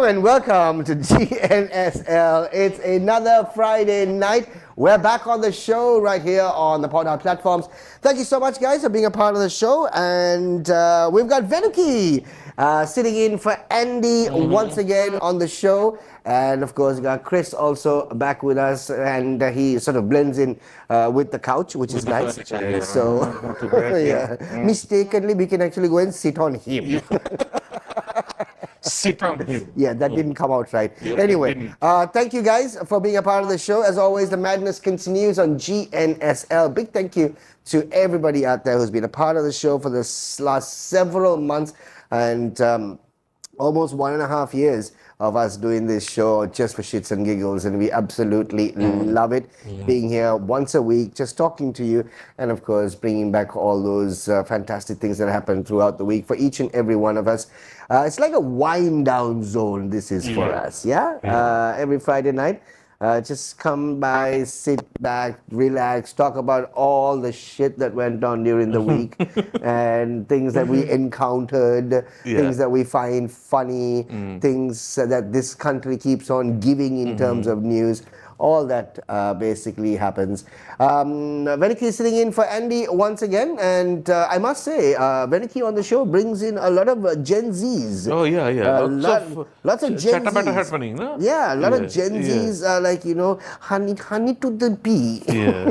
Hello and welcome to Gnsl. It's another Friday night. We're back on the show right here on the podcast platforms. Thank you so much, guys, for being a part of the show. And we've got Venuki sitting in for Andy once again on the show. And of course, we got Chrys also back with us, and he sort of blends in with the couch, which is nice. So, mistakenly, we can actually go and sit on him. Sit on him. Yeah, that didn't come out right. Yeah, anyway, thank you guys for being a part of the show. As always, the madness continues on Gnsl. Big thank you to everybody out there who's been a part of the show for this last several months and almost 1.5 years of us doing this show just for shits and giggles, and we absolutely love it. Being here once a week, just talking to you, and of course bringing back all those fantastic things that happen throughout the week for each and every one of us. It's like a wind down zone this is for us, every Friday night. Just come by, sit back, relax, talk about all the shit that went on during the week and things that we encountered, things that we find funny, things that this country keeps on giving in terms of news. All that basically happens. Venuki is sitting in for Andy once again, and I must say, Venuki on the show brings in a lot of Gen Zs. Oh, yeah. Lots of Gen Zs. happening, no? Yeah, a lot of Gen Zs are like, honey to the bee. Yeah.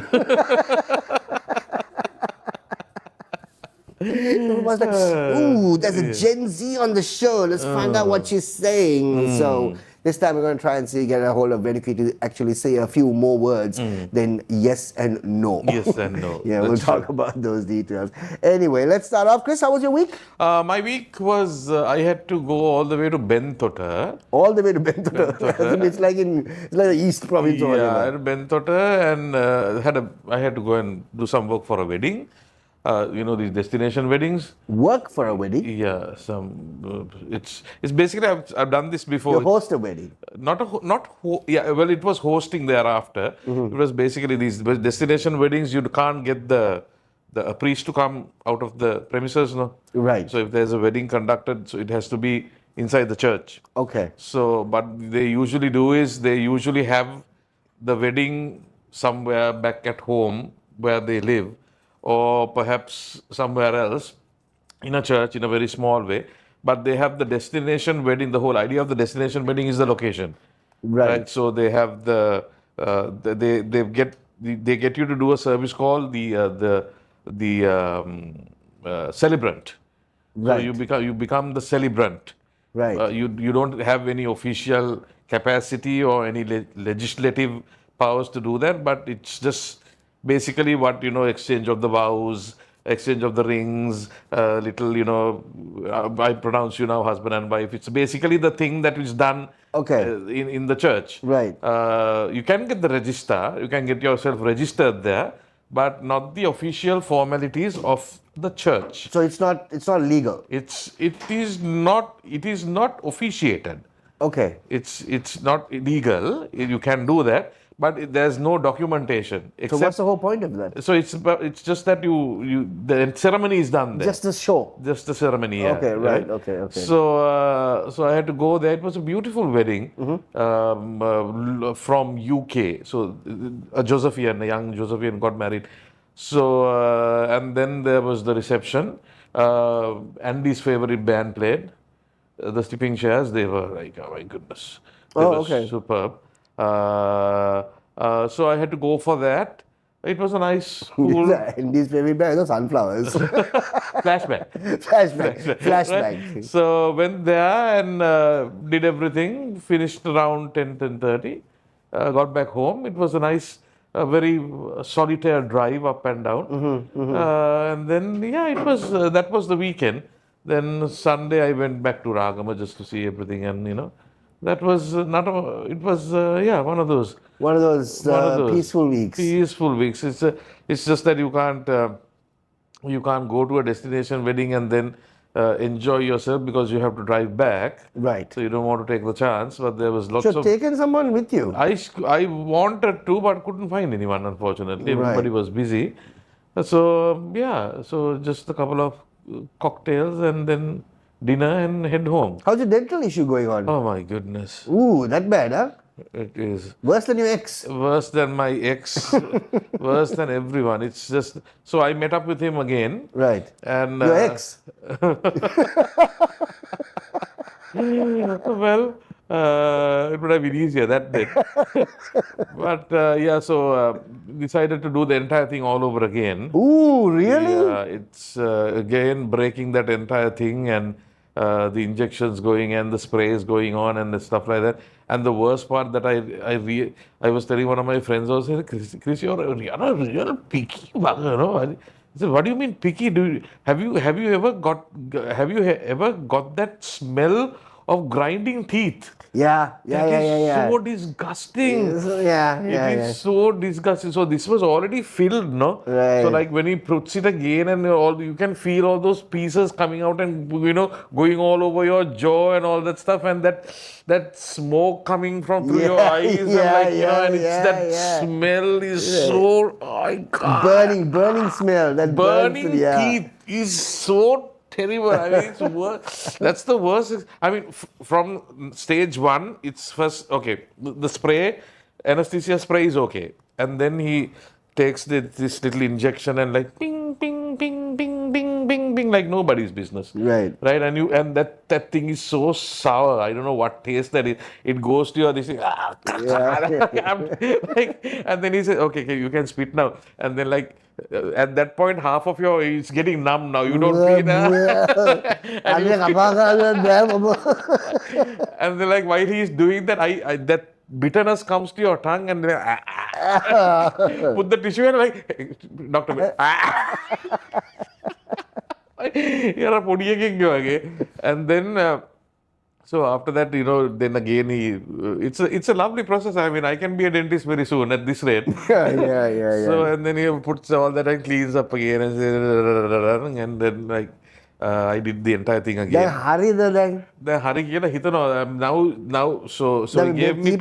It was like, ooh, there's a Gen Z on the show. Let's find out what she's saying. So this time we're going to try and get a hold of Venuki to actually say a few more words than yes and no. Yes and no. Yeah, we'll talk about those details. Anyway, let's start off. Chrys, how was your week? My week was, I had to go all the way to Bentota. All the way to Bentota. It's like the East Province. Yeah, Bentota, and I had to go and do some work for a wedding. These destination weddings. Work for a wedding? Yeah, it's basically I've done this before. You host a wedding? It was hosting thereafter. It was basically these destination weddings. You can't get a priest to come out of the premises, no? Right. So if there's a wedding conducted, so it has to be inside the church. Okay. So, but they usually do is they usually have the wedding somewhere back at home where they live, or perhaps somewhere else in a church in a very small way. But they have the destination wedding. The whole idea of the destination wedding is the location, right? So they have they get you to do a service called the celebrant. Right. So you become the celebrant. Right. You don't have any official capacity or any legislative powers to do that, but it's just basically what, exchange of the vows, exchange of the rings, I pronounce you now husband and wife. It's basically the thing that is done in the church. Right. You can get the register, you can get yourself registered there, but not the official formalities of the church. So it's not legal. It is not officiated. Okay. It's not illegal. You can do that. But there's no documentation. So what's the whole point of that? So it's just that the ceremony is done there. Just a show. Just the ceremony. Yeah, okay. Right. Okay. So I had to go there. It was a beautiful wedding from UK. So a young Josephian got married. So and then there was the reception. Andy's favorite band played. The Sleeping Chairs. They were like, oh my goodness. They were superb. So I had to go for that. It was a nice, cool. Andy's favorite band, the Sunflowers. Flashback. Flashback. So went there and did everything. Finished around 10:30. Got back home. It was a nice, very solitaire drive up and down. And then that was the weekend. Then Sunday I went back to Ragama just to see everything, and that was one of those. One of those peaceful weeks. Peaceful weeks. It's just that you can't go to a destination wedding and then enjoy yourself because you have to drive back. Right. So you don't want to take the chance. But there was lots of. You should have taken someone with you. I wanted to, but couldn't find anyone. Unfortunately, everybody was busy. So just a couple of cocktails and then dinner and head home. How's your dental issue going on? Oh my goodness. Ooh, that bad, huh? It is Worse than your ex. worse than my ex, worse than everyone. It's just, so I met up with him again. Right. And Your ex. well, it would have been easier that day. But yeah, so decided to do the entire thing all over again. Ooh, really? Yeah, it's again breaking that entire thing, and the injections going and the sprays going on and the stuff like that. And the worst part that I was telling one of my friends, I was saying, Chris, you're a real picky bugger, you know? I said, what do you mean picky? Have you ever got that smell of grinding teeth? Yeah. So disgusting. It is so disgusting. So this was already filled, no? Right. So like when he puts it again, and all, you can feel all those pieces coming out and going all over your jaw and all that stuff, and that smoke coming from through your eyes, and that smell is so, oh my God. Burning smell. That Burning burns, teeth is so terrible. I mean, it's worse. That's the worst. I mean, from stage 1, it's first, okay, the spray, anesthesia spray is okay. And then he takes this little injection and like ping, ping, ping, ping, ping, ping, ping, like nobody's business. Right. Right. And that thing is so sour. I don't know what taste that is. It goes to your, this thing, and then he says, okay, you can spit now. And then like, at that point, half of your is getting numb now. You don't feel that. And then, like, while he's doing that, that bitterness comes to your tongue, and then, put the tissue and like, hey, doctor, you're a podiya. And then. So after that, then again it's a lovely process. I mean, I can be a dentist very soon at this rate. Yeah. So and then he puts all that and cleans up again, and then like I did the entire thing again. Then hurry then. Then hurry කියලා හිතනවා now so he gave me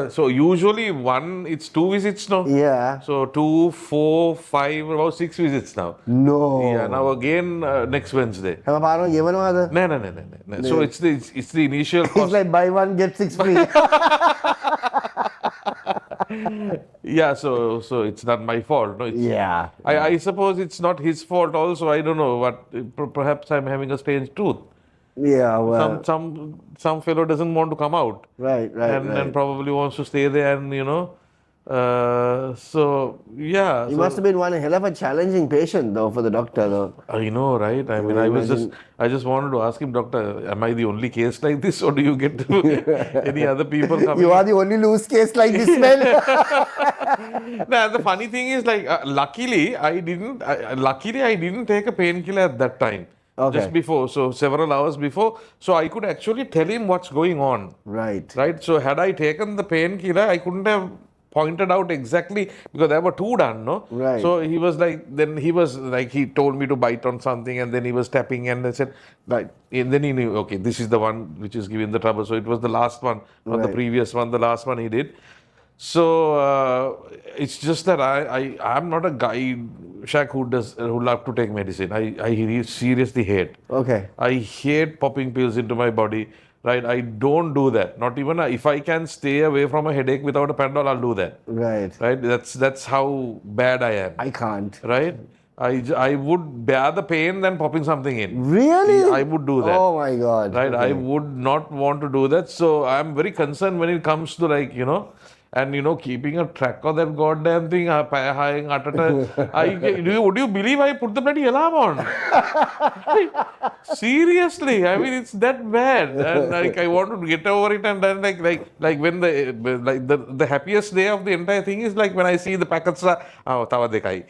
so usually it's 2 visits now. Yeah. So 2, 4, 5, about 6 visits now. No. Yeah, now again next Wednesday. No. So it's the initial cost. It's like buy 1 get 6 free. Yeah, so it's not my fault. No, Yeah. I suppose it's not his fault also. I don't know what. Perhaps I'm having a strange tooth. Yeah, well. Some fellow doesn't want to come out. Right. And probably wants to stay there, and so yeah. You must have been one hell of a challenging patient though for the doctor though. I know, right? I mean, I just wanted to ask him, doctor, am I the only case like this, or do you get any other people coming? You are the only loose case like this, man. Now, the funny thing is, like, luckily I didn't take a painkiller at that time. Okay. Just before, so several hours before, so I could actually tell him what's going on. Right. So had I taken the painkiller, I couldn't have pointed out exactly, because there were 2 done, no? Right. So he was like, he told me to bite on something, and then he was tapping, and I said, right. And then he knew, okay, this is the one which is giving the trouble. So it was the last one, not the previous one, the last one he did. So it's just that I'm not a guy, Shaq, who love to take medicine. I seriously hate. Okay. I hate popping pills into my body. Right, I don't do that. Not even if I can stay away from a headache without a Panadol, I'll do that. Right. Right. That's how bad I am. I can't. Right. I would bear the pain than popping something in. Really? I would do that. Oh my God. Right. Okay. I would not want to do that. So I'm very concerned when it comes to and keeping a track of that goddamn thing. Would you believe I put the bloody alarm on? Seriously, I mean, it's that bad. And I want to get over it, and then like when the happiest day of the entire thing is like when I see the packets are tawa dekai.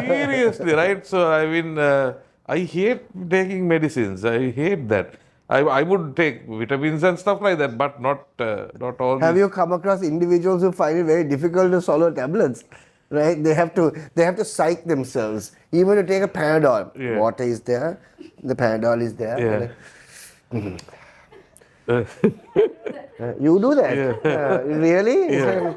Seriously, right? So I mean, I hate taking medicines. I hate that. I would take vitamins and stuff like that, but not all. Have you come across individuals who find it very difficult to swallow tablets? Right? They have to psych themselves. Even to take a Panadol. Yeah. Water is there. The Panadol is there. Yeah. You do that? Yeah. Really? Yeah.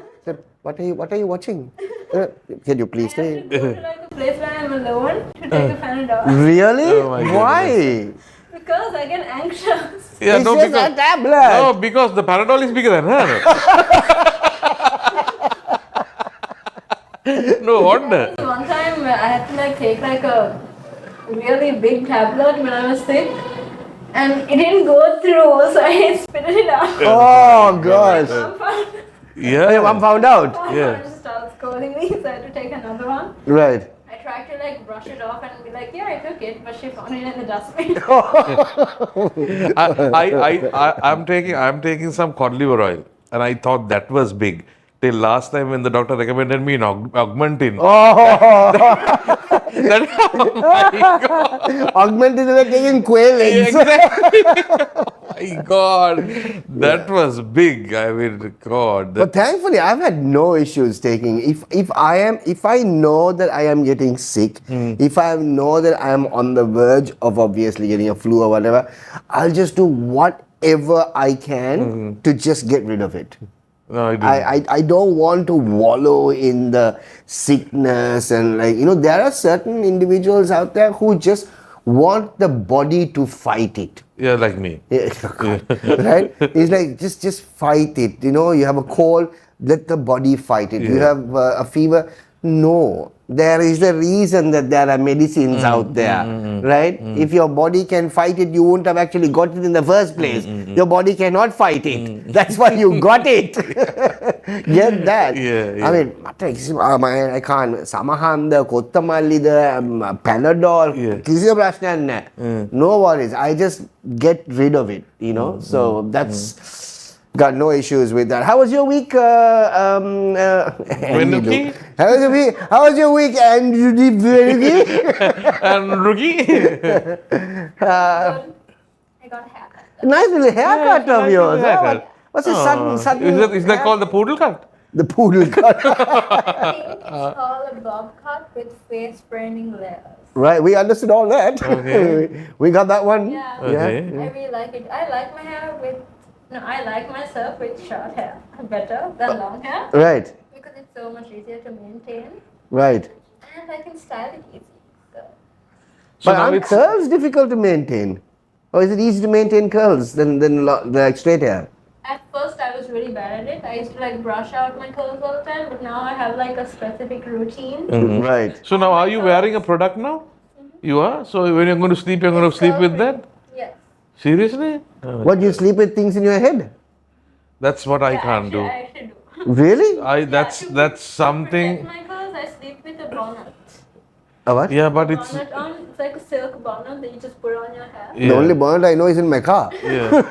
What are you watching? Can you please I say? have to go to like a place where I'm alone to take a Panadol. Really? Oh my Why? Because I get anxious. Yeah, It's no, just because a tablet. no, because the Panadol is bigger than her. No wonder. There was one time where I had to like take like a really big tablet when I was sick. And it didn't go through, so I spit it out. Oh gosh. Mom found, Your mom Yeah. found out. Yeah. just started scolding me, so I had to take another one. Right. I tried to like brush it off and be like, yeah, I took it, but she found it in the dustbin. I'm taking some cod liver oil, and I thought that was big. Till last time when the doctor recommended me an augmentin. Oh, That, oh my God. augmented like taking quail eggs. Exactly. My God, that was big. I mean, God. But thankfully, I've had no issues taking. If I know that I am getting sick, if I know that I am on the verge of obviously getting a flu or whatever, I'll just do whatever I can to just get rid of it. No, I didn't. I don't want to wallow in the sickness and there are certain individuals out there who just want the body to fight it. Yeah, like me. Yeah, right? It's like just fight it. You have a cold, let the body fight it. You Yeah. have a fever. No, there is a reason that there are medicines out there, right? If your body can fight it, you wouldn't have actually got it in the first place. Your body cannot fight it. That's why you got it. Get that? Yeah. I mean, I can't. Samahanda, Kottamalida, Panadol, කිසිම ප්‍රශ්නයක් නැහැ. No worries. I just get rid of it, So that's got no issues with that. How was your week, Venuki? How was your week, Andrew Venuki? And Rookie? I got a haircut. Nice little haircut of nice yours. little huh? haircut. What's this sudden Is that called the poodle cut? the poodle cut? I think it's called a bob cut with face branding layers. Right, we understood all that. Okay. We got that one. Yeah. Okay. I really like it. I like my hair with, no, I like myself with short hair better than long hair Right, because it's so much easier to maintain right. and I can style it easy. So. So But now aren't it's curls difficult to maintain? Or is it easy to maintain curls than like straight hair? At first, I was really bad at it. I used to like brush out my curls all the time, but now I have like a specific routine. Right. So now are you wearing a product now? You are? So when you're going to sleep, you're going to sleep with that? Yes. Seriously? What, you sleep with things in your head? That's what I Yeah, can't do. I actually do. Really? That's To that's protect something. my curls, I sleep with a bonnet. A what? Yeah, but it's Bonnet on, it's like a silk bonnet that you just put on your hair. yeah. The only bonnet I know is in my car. Yeah.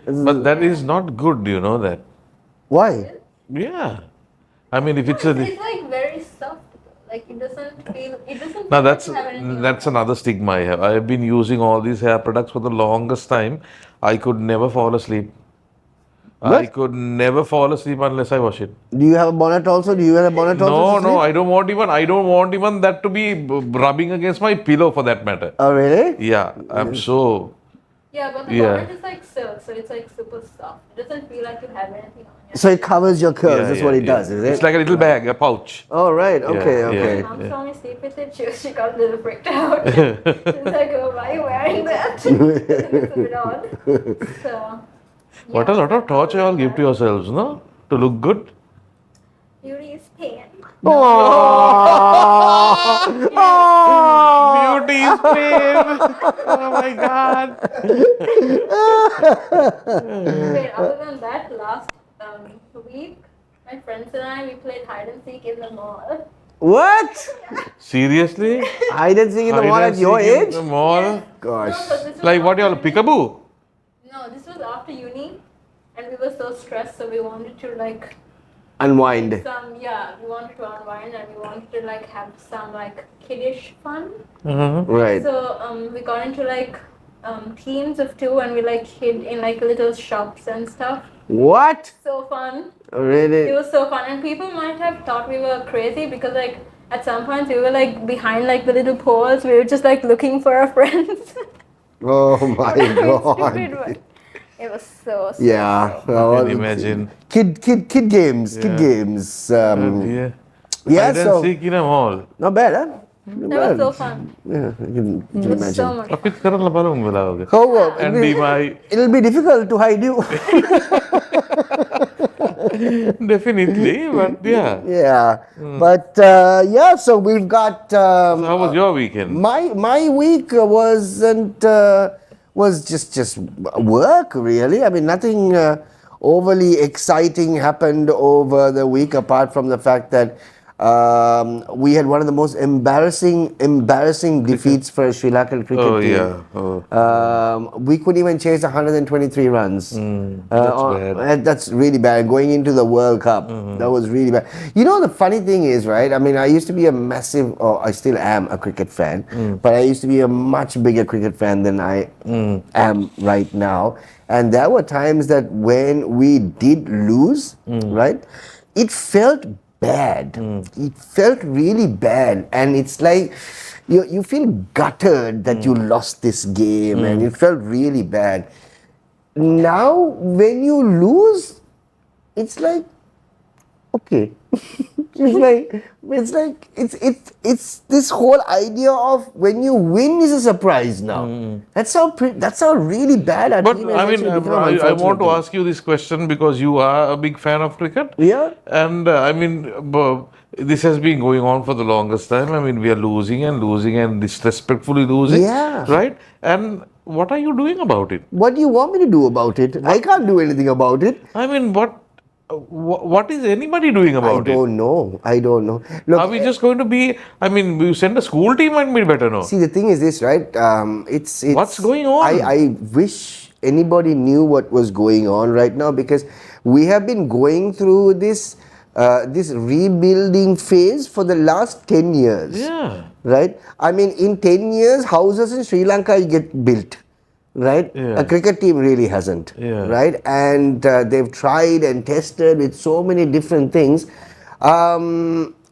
But that is not good, you know that. Why? Yeah. I mean, if it's a It's like very soft. Like it doesn't feel. It doesn't. now feel that's like you have anything that's on. another stigma I have. I have been using all these hair products for the longest time. I could never fall asleep. I What? could never fall asleep unless I wash it. Do you have a bonnet also? Do you wear a bonnet also? No, to no, sleep? I don't want even that to be rubbing against my pillow for that matter. Oh, really? Yeah, I'm so Yeah, but the Yeah. bonnet is like silk, so it's like super soft. It doesn't feel like you have anything on your. So it covers your curls. yeah, That's yeah, what it yeah. does, is it? It's like a little bag, a pouch. Oh, right. Okay, Yeah, okay. yeah. Mom saw me sleep with it. She got a little freaked out. She's like, "Oh, why are you wearing that?" It's a bit odd. So. What a lot of torture you all give to yourselves, no? To look good. Beauty is pain. Beauty is pain. Oh my God. Wait, other than that, last week, my friends and I, we played hide and seek in the mall. What? Seriously? Hide and seek in the Hide mall and at your seek in age? The mall? No, Gosh. but this was Like what y'all, after peekaboo? uni. No, this was after uni, and we were so stressed, so we wanted to like Unwind. we wanted to unwind and we wanted to like have some like kiddish fun. Right. So we got into like teams of two, and we like hid in like little shops and stuff. What? So fun. It Really? was so fun, and people might have thought we were crazy because like at some points we were like behind like the little poles. We were just like looking for our friends. Oh my Stupid, God. but It was so Yeah. I Well, can imagine. Kid games. Kid Yeah. games. Yeah. Yeah, Hide and so seek in a mall. not bad, huh? Not That was bad. so fun. Yeah, you It can was imagine. so much अब fun. कुछ करने लगा हूँ मिला होगा. However, Andy, my it'll be difficult to hide you. definitely, but yeah. Yeah, but yeah. So we've got. So how was your weekend? My week was just work really. I mean, nothing overly exciting happened over the week apart from the fact that we had one of the most embarrassing defeats for a Sri Lankan cricket Oh team. yeah. Oh. We couldn't even chase 123 runs. That's bad. And that's really bad. Going into the World Cup, that was really bad. You know, the funny thing is, right? I mean, I used to be a massive, or I still am a cricket fan, but I used to be a much bigger cricket fan than I am right now. And there were times that when we did lose, right, it felt bad. It felt really bad. And it's like, you feel gutted that you lost this game, and it felt really bad. Now, when you lose, it's like, okay. it's this whole idea of when you win is a surprise now. That's how really bad our But team has I mean, actually become, I want to unfortunately. ask you this question because you are a big fan of cricket. Yeah. And I mean, this has been going on for the longest time. I mean, we are losing and disrespectfully losing. Yeah. Right? And what are you doing about it? What do you want me to do about it? I can't do anything about it. I mean, what is anybody doing about it? I don't know. Look, Are we just going to be? I mean, we send a school team and be better, no? see, the thing is this, right? It's What's going on? I wish anybody knew what was going on right now, because we have been going through this rebuilding phase for the last 10 years. Yeah. Right? I mean, in 10 years, houses in Sri Lanka get built. Right? Yeah. A cricket team really hasn't. Yeah. Right? And they've tried and tested with so many different things.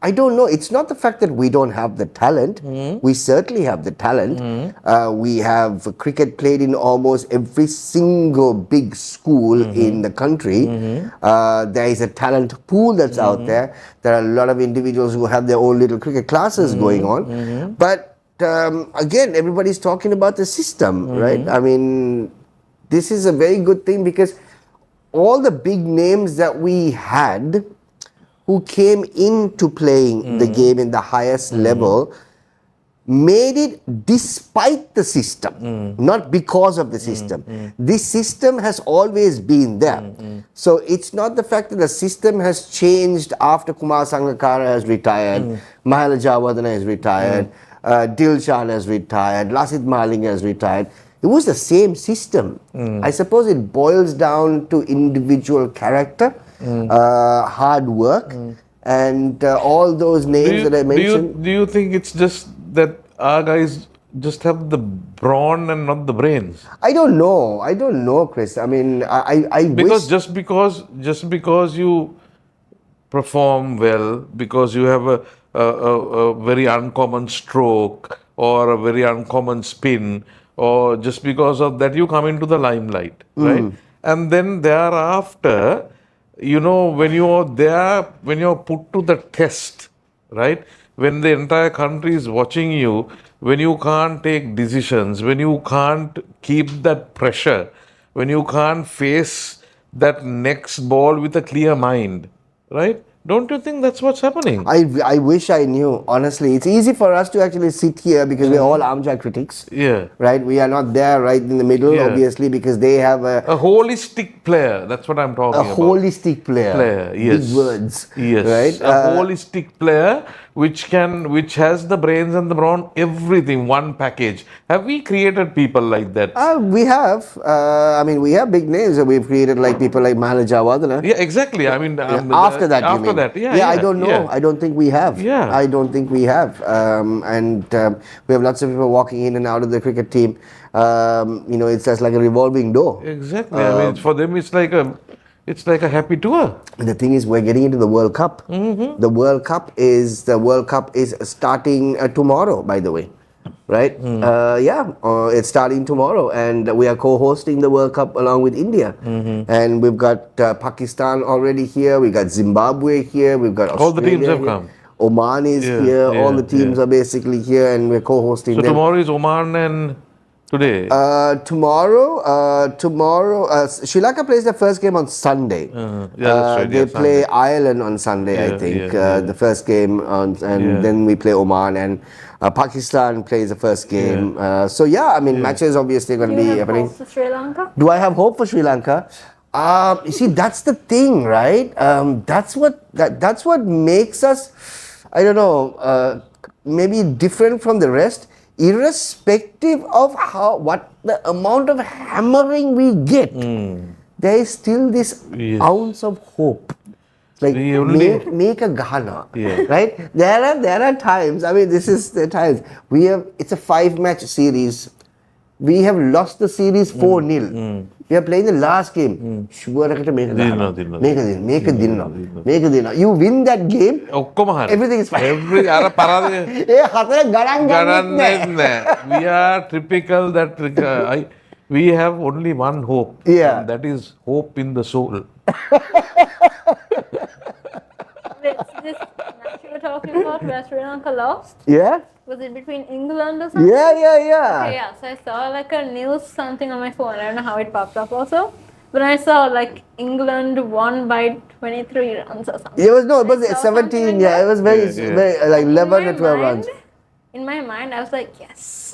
I don't know. It's not the fact that we don't have the talent. We certainly have the talent. We have cricket played in almost every single big school in the country. There is a talent pool that's out there. There are a lot of individuals who have their own little cricket classes going on. But again, everybody's talking about the system, right? I mean, this is a very good thing, because all the big names that we had who came into playing the game in the highest level made it despite the system, not because of the system. This system has always been there. So it's not the fact that the system has changed after Kumar Sangakkara has retired, Mahela Jayawardene has retired, Dilshan has retired, Lasith Maling has retired. It was the same system. I suppose it boils down to individual character, hard work, and all those names that I mentioned. Do you think it's just that our guys just have the brawn and not the brains? I don't know, Chris. I mean, I Because wish... just because you perform well, because you have a very uncommon stroke or a very uncommon spin, or just because of that you come into the limelight, right? And then thereafter, you know, when you're there, when you're put to the test, right? When the entire country is watching you, when you can't take decisions, when you can't keep that pressure, when you can't face that next ball with a clear mind, right? Don't you think that's what's happening? I wish I knew, honestly. It's easy for us to actually sit here because we're all armchair critics. Yeah. Right? We are not there right in the middle, Yeah. obviously, because they have A holistic player, that's what I'm talking about. holistic player. Yes. Big words. Yes. Right? A holistic player which has the brains and the brawn, everything, one package. Have we created people like that? We have. I mean, we have big names that we've created, like people like Mahela Jayawardene. Yeah, exactly. I mean, After that, you mean? yeah. I don't know. Yeah. I don't think we have. Yeah. I don't think we have. We have lots of people walking in and out of the cricket team. You know, it's just like a revolving door. Exactly. I mean, for them, it's like a happy tour. And the thing is, we're getting into the World Cup. The World Cup is starting tomorrow, by the way. right? It's starting tomorrow, and we are co-hosting the World Cup along with India. And we've got Pakistan already here. We've got Zimbabwe here. We've got Australia. All the teams have here. come. Oman is Yeah, here. All yeah, the teams yeah. are basically here, and we're co-hosting So them. tomorrow is Oman and today. Tomorrow, Sri Lanka plays their first game on Sunday. That's right. They Yeah, play Sunday. Ireland on Sunday, I Yeah, think. yeah. The first game, and then we play Oman, and Pakistan plays the first game. Matches obviously going to Do you be have happening. hopes for Sri Lanka? Do I have hope for Sri Lanka? You see, that's the thing, right? That's what makes us, I don't know, maybe different from the rest. Irrespective of what the amount of hammering we get, there is still this ounce of hope. Like make a Ghana, right? There are times. I mean, this is the times it's a 5-match series. We have lost the series 4-0. We are playing the last game. Sure, make a Ghana. Make a dinner. You win that game. Everything is fine. We are typical that we have only one hope. Yeah. And that is hope in the soul. This match you were talking about where Sri Lanka lost? Yeah? Was it between England or something? Yeah. Okay, yeah, so I saw like a news something on my phone. I don't know how it popped up also. But I saw like England won by 23 runs or something. It was I saw something 17. like Yeah, that. it was very like 11 or 12 runs. In my mind, I was like, yes.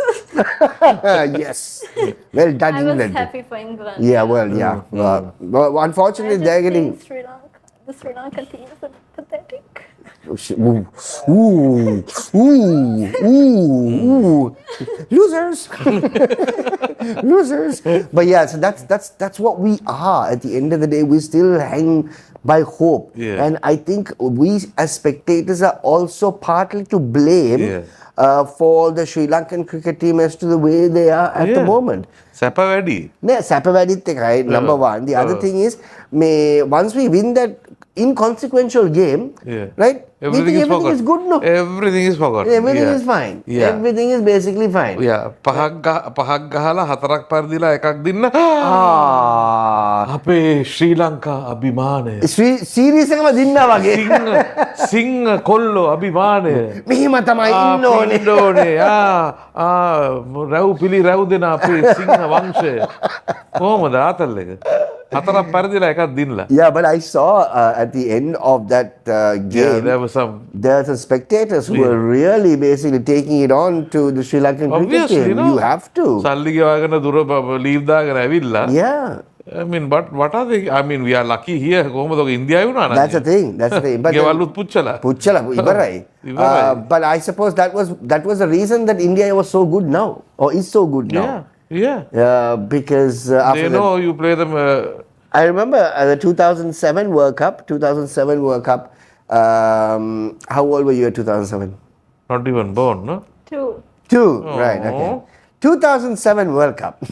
Yes. Well done, I was England. happy for England. Yeah, well, unfortunately, they're getting. The Sri Lanka team is pathetic. Losers. Losers. But yeah, so that's what we are. At the end of the day, we still hang by hope. Yeah. And I think we as spectators are also partly to blame for the Sri Lankan cricket team as to the way they are at the moment. Sapavadi. Right? Number one. The other thing is, once we win that inconsequential game, right? Everything is good, no? Everything is forgotten. Everything is fine. Yeah. Everything is basically fine. Yeah. පහක් ගහලා හතරක් පරදිලා එකක් දෙන්න. අපේ ශ්‍රී Lanka අභිමානය. Series එකම දින්නා වගේ. සිංහ කොල්ලෝ අභිමානය. මෙහිම තමයි ඉන්න ඕනේ. රැව් පිළි රැව් දෙන අපේ සිංහ වංශය. කොහොමද ආතල් එක? හතරක් පරදිලා එකක් දින්නලා. Yeah, but I saw at the end of that game, there were some spectators who were really basically taking it on to the Sri Lankan cricket team. You have to. සල්ලි ගෙවාගෙන දුර ලීව් දාගෙන ඇවිල්ලා. Yeah. I mean, but what are they? I mean, we are lucky here. කොහොමද ඔක ඉන්දියාවේ වුණා නේද? That's the thing. But ගෙවල්ලුත් පුච්චලා. ඉවරයි. But I suppose that was the reason that India was so good now, or is so good now. Yeah. Because they know you play them. I remember the 2007 World Cup. How old were you at 2007? Not even born, no? 2. Right, okay. 2007 World Cup,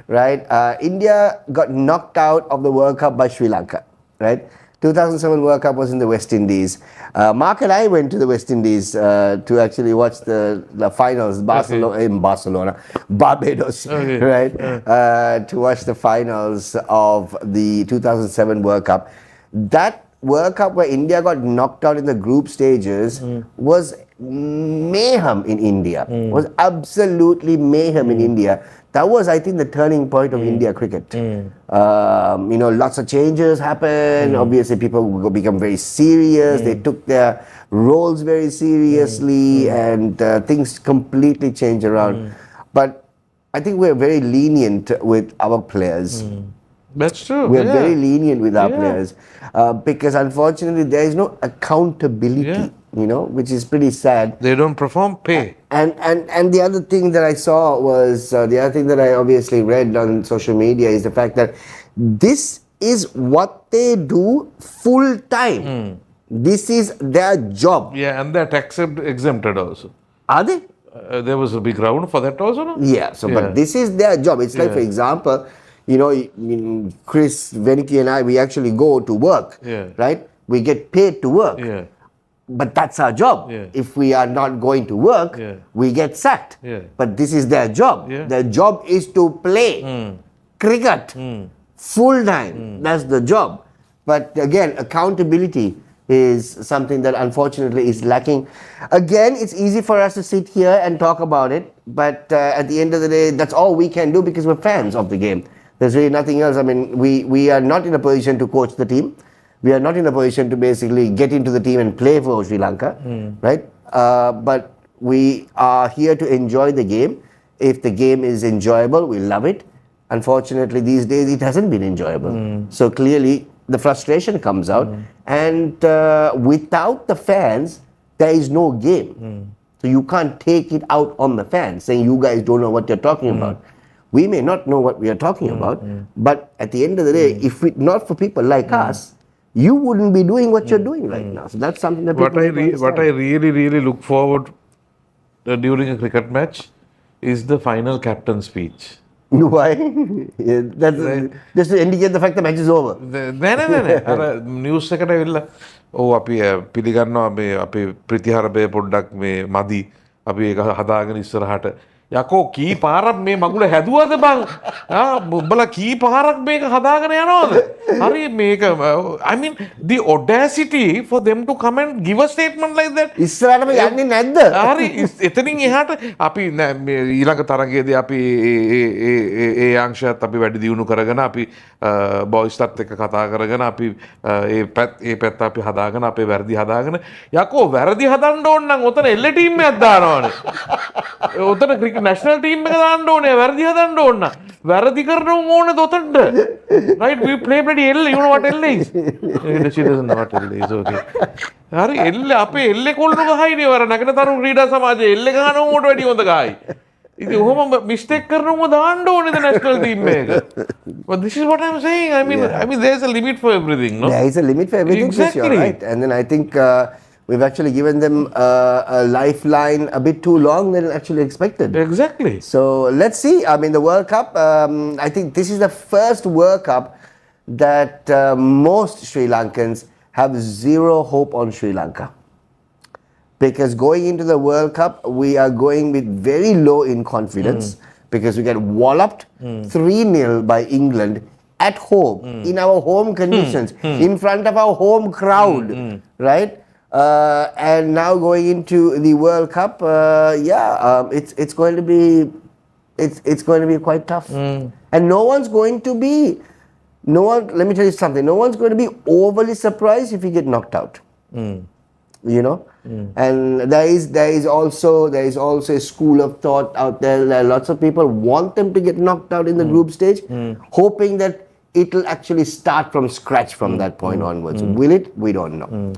right? India got knocked out of the World Cup by Sri Lanka, right? 2007 World Cup was in the West Indies. Mark and I went to the West Indies to actually watch the finals, Barbados, right? To watch the finals of the 2007 World Cup. That World Cup where India got knocked out in the group stages was mayhem in India. Was absolutely mayhem in India. That was, I think, the turning point of India cricket. Lots of changes happened. Obviously, people become very serious. They took their roles very seriously, and things completely changed around. But I think we're very lenient with our players. That's true. We're very lenient with our players because, unfortunately, there is no accountability. Which is pretty sad. They don't perform, pay. And the other thing that I saw was, the other thing that I obviously read on social media is the fact that this is what they do full time. This is their job. Yeah, and they're tax exempted also. Are they? There was a big round for that also, no? Yeah, but this is their job. It's like, for example, Chrys, Venuki and I, we actually go to work, right? We get paid to work. Yeah. but that's our job. Yeah. If we are not going to work, Yeah. we get sacked. Yeah. But this is their job. Yeah. Their job is to play cricket full time. That's the job. But again, accountability is something that unfortunately is lacking. Again, it's easy for us to sit here and talk about it, but at the end of the day, that's all we can do because we're fans of the game. There's really nothing else. I mean, we are not in a position to coach the team. We are not in a position to basically get into the team and play for Sri Lanka, right? But we are here to enjoy the game. If the game is enjoyable, we love it. Unfortunately, these days it hasn't been enjoyable. So clearly, the frustration comes out, and without the fans, there is no game. So you can't take it out on the fans, saying you guys don't know what you're talking about. We may not know what we are talking about, but at the end of the day, if it not for people like us, you wouldn't be doing what you're doing right now. So that's something that What people I really look forward during a cricket match is the final captain speech. Why? Yeah, that's just to indicate the fact the match is over. නෑ අර news එකට ඇවිල්ලා අපි පිළිගන්නවා මේ අපේ ප්‍රතිහාරබය පොඩ්ඩක් මේ මදි අපි ඒක හදාගෙන ඉස්සරහට යකෝ කී පාරක් මේ මගුල හැදුවද බං උඹලා කී පාරක් මේක හදාගෙන යනවද හරි මේක I mean the audacity for them to come and give a statement like that ඉස්සරහටම යන්නේ නැද්ද? හරි එතනින් එහාට අපි ඊළඟ තරගයේදී අපි ඒ අංශයත් අපි වැඩි දියුණු කරගෙන අපි බොයිස්ටත් එක්ක කතා කරගෙන අපි ඒ පැත්ත අපි හදාගෙන අපේ වැරදි හදාගෙන යකෝ වැරදි හදන්න ඕන නම් ඔතන එල්ල ටීම් එකක් දානවනේ ඔතන ක්‍රිකට් national team එක දාන්න ඕනේ වැරදි හදන්න ඕන නම් වැරදි කරනවම ඕනේ දොතන්ට right we play bloody L you know what L is she doesn't know what L is okay හරි එල්ල අපේ එල්ලේ කොල්ලු ගහයිනේ වර නගන තරුණ ක්‍රීඩා සමාජයේ එල්ල ගහනවම උඩ වැඩි හොඳ ගහයි ඉතින් ඔහොම මිස්ටේක් කරනවම දාන්න ඕනේද national team එක but this is what I'm saying I mean there's a limit for everything no There is a limit for everything, Exactly. Chris, you're right. And then I think we've actually given them a lifeline a bit too long than actually expected. exactly So let's see. I mean, the World Cup, I think this is the first World Cup that most Sri Lankans have zero hope on Sri Lanka. Because going into the World Cup, we are going with very low in confidence because we get walloped 3-0 by England at home, in our home conditions, in front of our home crowd, right? And now going into the World Cup, it's going to be quite tough, and no one's going to be. Let me tell you something. No one's going to be overly surprised if you get knocked out. You know, and there is also a school of thought out there that lots of people want them to get knocked out in the group stage, hoping that it'll actually start from scratch from that point onwards. Will it? We don't know.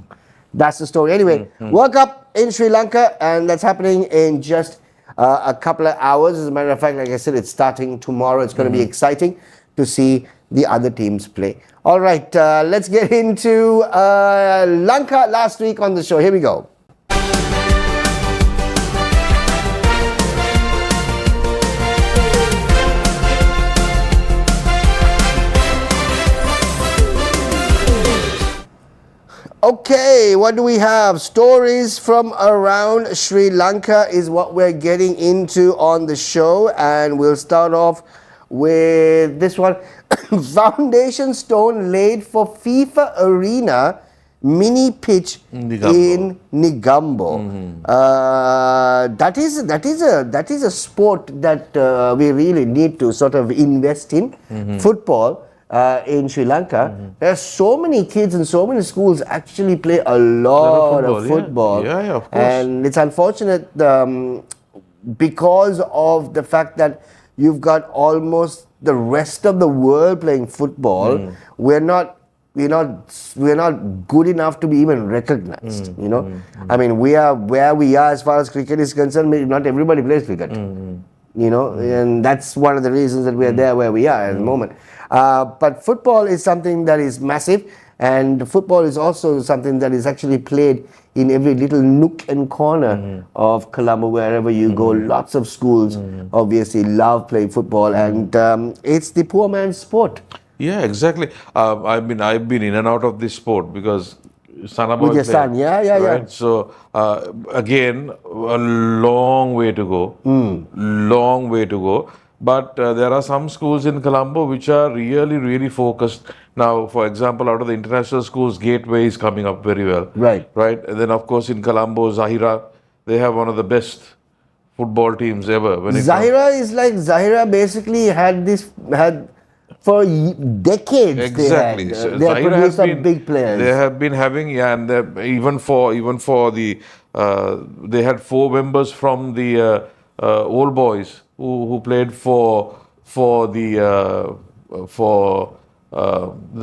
That's the story. Anyway, World Cup in Sri Lanka, and that's happening in just a couple of hours. As a matter of fact, like I said, it's starting tomorrow. It's going to be exciting to see the other teams play. All right, let's get into Lanka last week on the show. Here we go. Okay, what do we have? Stories from around Sri Lanka is what we're getting into on the show, and we'll start off with this one. Foundation stone laid for FIFA Arena mini pitch in Negombo. That is a sport that we really need to sort of invest in. Football. In Sri Lanka, there are so many kids and so many schools actually play a lot of football. Yeah, of course. And it's unfortunate because of the fact that you've got almost the rest of the world playing football. We're not good enough to be even recognized. You know, I mean, we are where we are as far as cricket is concerned. Not everybody plays cricket. You know, and that's one of the reasons that we are there where we are at the moment. But football is something that is massive, and football is also something that is actually played in every little nook and corner of Colombo, wherever you go. Lots of schools obviously love playing football, and it's the poor man's sport. Yeah, exactly. I mean, I've been in and out of this sport because Sanaboy With your player, son, yeah. right? So again, a long way to go, long way to go. But there are some schools in Colombo which are really, really focused. Now, for example, out of the international schools, Gateway is coming up very well, Right. right? And then, of course, in Colombo, Zahira, they have one of the best football teams ever. When it comes. Zahira basically had for decades. Exactly. They had Zahira produced has some been, big players. They have been having, yeah, and even for the they had 4 members from the old boys who played for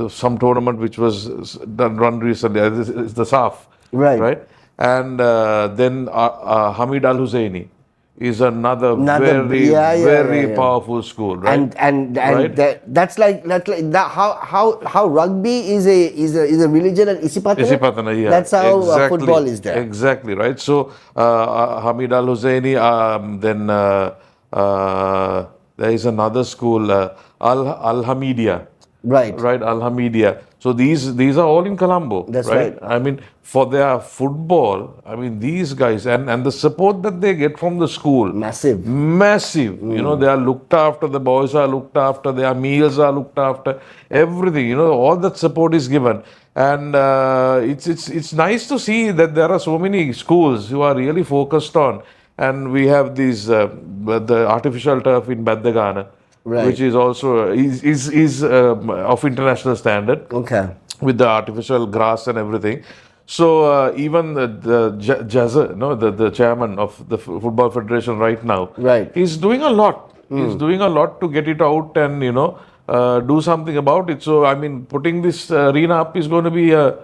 some tournament which was run recently. It's the SAF, Right. And then Hamid Al Husseini is another very powerful school, right? And Right? that's like that. How rugby is a religion and Isipatana. Isipatana, yeah. That's how exactly, football is there. Exactly, right? So, Hamid Al Husseini, then there is another school, Al Hamidia. Right. Right, Al Hamidia. So these are all in Colombo. That's right. I mean, for their football, I mean, these guys and the support that they get from the school. Massive. You know, they are looked after, the boys are looked after, their meals are looked after, everything, you know, all that support is given. And it's nice to see that there are so many schools who are really focused on. And we have these, the artificial turf in Baddagana. Right. Which is also of international standard. Okay. With the artificial grass and everything. So even the the chairman of the Football Federation right now, Right. he's doing a lot. He's doing a lot to get it out and do something about it. So I mean, putting this arena up is going to be a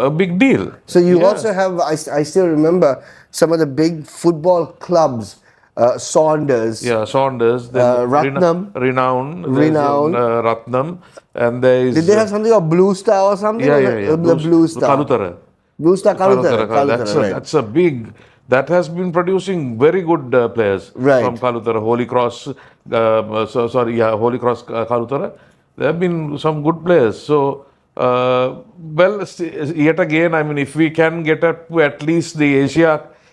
big deal. So you also have. I still remember some of the big football clubs. Saunders. Yeah, Saunders. Then Ratnam. Renown. Ratnam. And there is. Did they have something called Blue Star or something? Yeah. The Blue Star. Kalutara. Blue Star Kalutara. That's a big. That has been producing very good players from Kalutara. Holy Cross. Holy Cross Kalutara. There have been some good players. So, yet again, I mean, if we can get up to at least the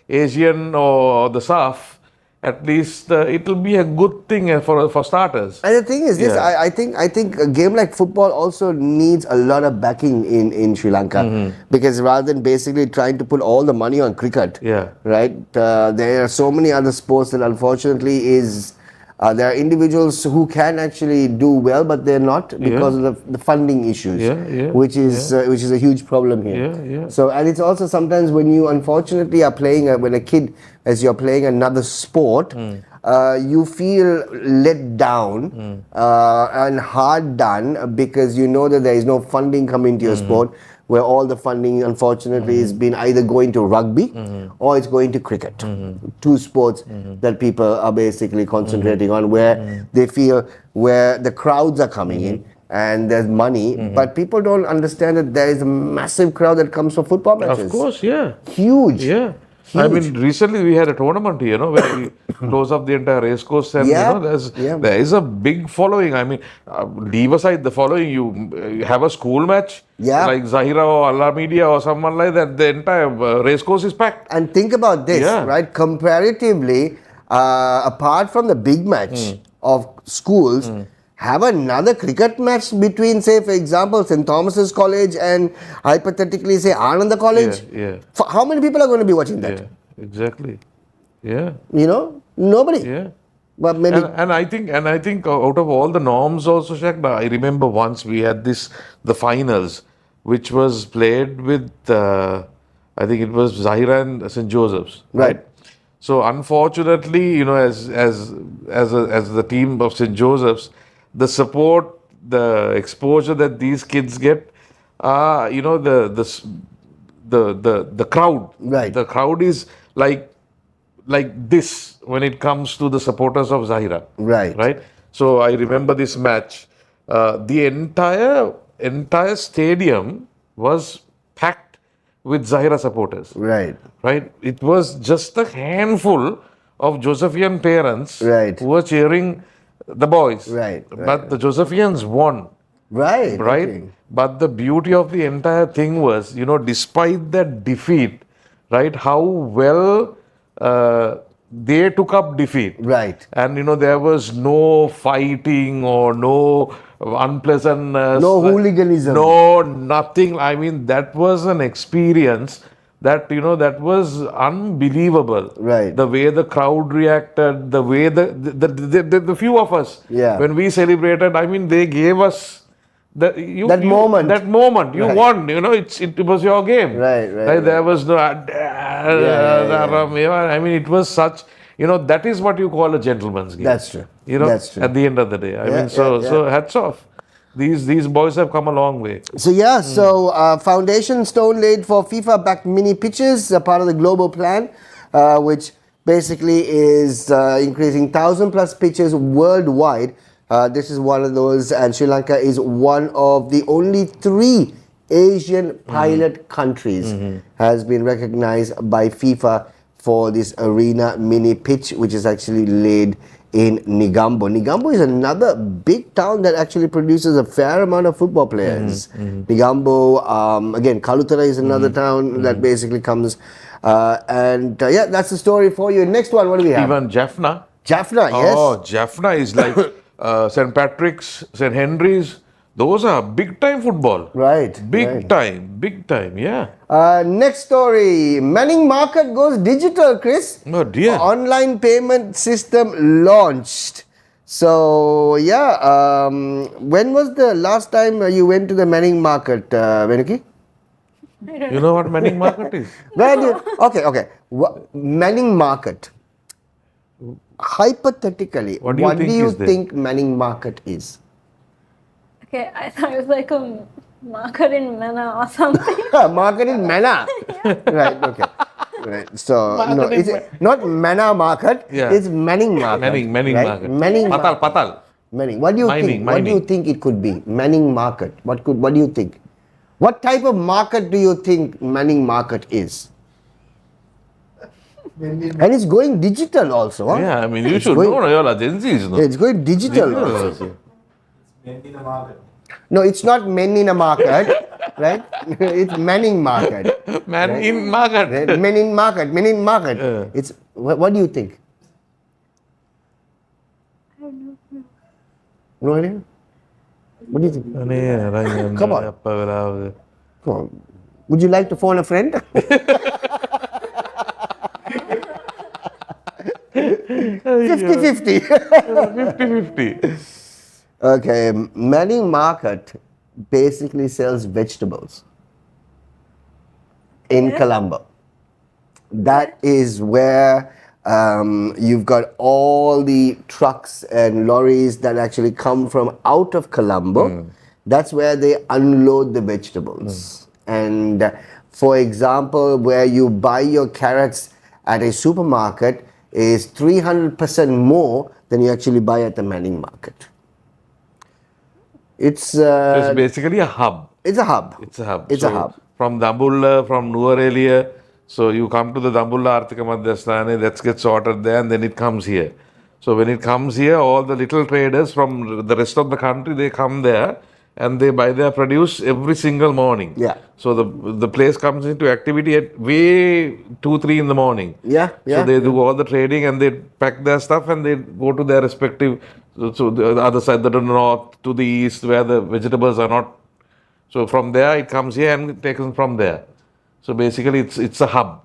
Asian or the SAF, at least it will be a good thing for starters. And the thing is this, I think a game like football also needs a lot of backing in Sri Lanka, because rather than basically trying to put all the money on cricket, right? There are so many other sports that unfortunately there are individuals who can actually do well, but they're not because of the funding issues, which is a huge problem here. So, and it's also sometimes when you unfortunately are playing when a kid, as you're playing another sport, you feel let down and hard done because you know that there is no funding coming to your sport, where all the funding unfortunately has been either going to rugby or it's going to cricket. Two sports that people are basically concentrating on, where they feel where the crowds are coming in and there's money, but people don't understand that there is a massive crowd that comes for football matches. Of course, yeah. Huge. Yeah. I mean, recently we had a tournament here, where we close up the entire racecourse, and there is a big following. I mean, leave aside the following, you have a school match, like Zahira or Al-Media or someone like that, the entire racecourse is packed. And think about this, right? Comparatively, apart from the big match of schools, have another cricket match between, say, for example, St. Thomas's College and hypothetically, say, Ananda College. How many people are going to be watching that? Exactly. Yeah. You know, nobody. Yeah. But maybe. And I think out of all the norms also, Shaq, I remember once we had the finals, which was played with, I think it was Zahira and St. Joseph's. Right. So unfortunately, as the team of St. Joseph's, the support, the exposure that these kids get, the crowd. Right. The crowd is like this when it comes to the supporters of Zahira. Right. Right. So I remember this match. The entire stadium was packed with Zahira supporters. Right. Right. It was just a handful of Josephian parents who were cheering the boys. But the Josephians won. Right. right? Okay. But the beauty of the entire thing was, despite that defeat, right, how well they took up defeat. Right. And, there was no fighting or no unpleasantness. No hooliganism. No, nothing. I mean, that was an experience that was unbelievable. Right. The way the crowd reacted, the way the few of us, Yeah. when we celebrated, I mean, they gave us that moment. That moment, you Right. won. It was your game. Right. There was no. Yeah. I mean, it was such. That is what you call a gentleman's game. That's true. That's true. At the end of the day, I Yeah, mean, so yeah. hats off. These boys have come a long way. So foundation stone laid for FIFA-backed mini pitches, part of the global plan, which basically is increasing 1,000 plus pitches worldwide. This is one of those, and Sri Lanka is one of the only 3 Asian pilot countries has been recognized by FIFA for this arena mini pitch, which is actually laid in Negombo. Negombo is another big town that actually produces a fair amount of football players. Negombo, again, Kalutara is another town that basically comes. That's the story for you. Next one, what do we have? Even Jaffna. Jaffna, yes. Oh, Jaffna is like St. Patrick's, St. Henry's. Those are big time football. Right. Big time, yeah. Next story. Manning Market goes digital, Chris. Oh dear. Online payment system launched. So, when was the last time you went to the Manning Market, Venuki? You know what Manning Market is? Okay. Manning Market. Hypothetically, What do you think think Manning Market is? Okay, I thought it was like a market in Mana or something. Market in Mana. Right, okay. Right. So, no, it's not Mana Market, Yeah. it's Manning Market. Manning right? Market. Manning Patal. Manning. What do you think? Mining. What do you think it could be? Manning Market. What do you think? What type of market do you think Manning Market is? And it's going digital also, huh? Yeah, I mean, you It's should going- know, your agencies. No? It's going digital also. in the market. No, it's not men in a market, right? It's Manning Market. Man in market. Right? Men in market. Yeah. It's what do you think? I don't know. No idea. What do you think? Come on. Come on. Would you like to phone a friend? 50-50. 50-50. Okay, Manning Market basically sells vegetables in Colombo. That is where you've got all the trucks and lorries that actually come from out of Colombo. That's where they unload the vegetables. And for example, where you buy your carrots at a supermarket is 300% more than you actually buy at the Manning Market. It's It's basically a hub. it's a hub. It's a hub. It's a hub. From Dambulla, from Nuwara, so you come to the Dambulla Arthika Madhyasthane, that gets sorted there, and then it comes here. So when it comes here, all the little traders from the rest of the country, they come there and they buy their produce every single morning. Yeah. So the place comes into activity at way 2-3 in the morning. Yeah. So they do all the trading and they pack their stuff and they go to their respective, so the other side, the north to the east where the vegetables are not. So from there it comes here and taken from there. So basically it's a hub.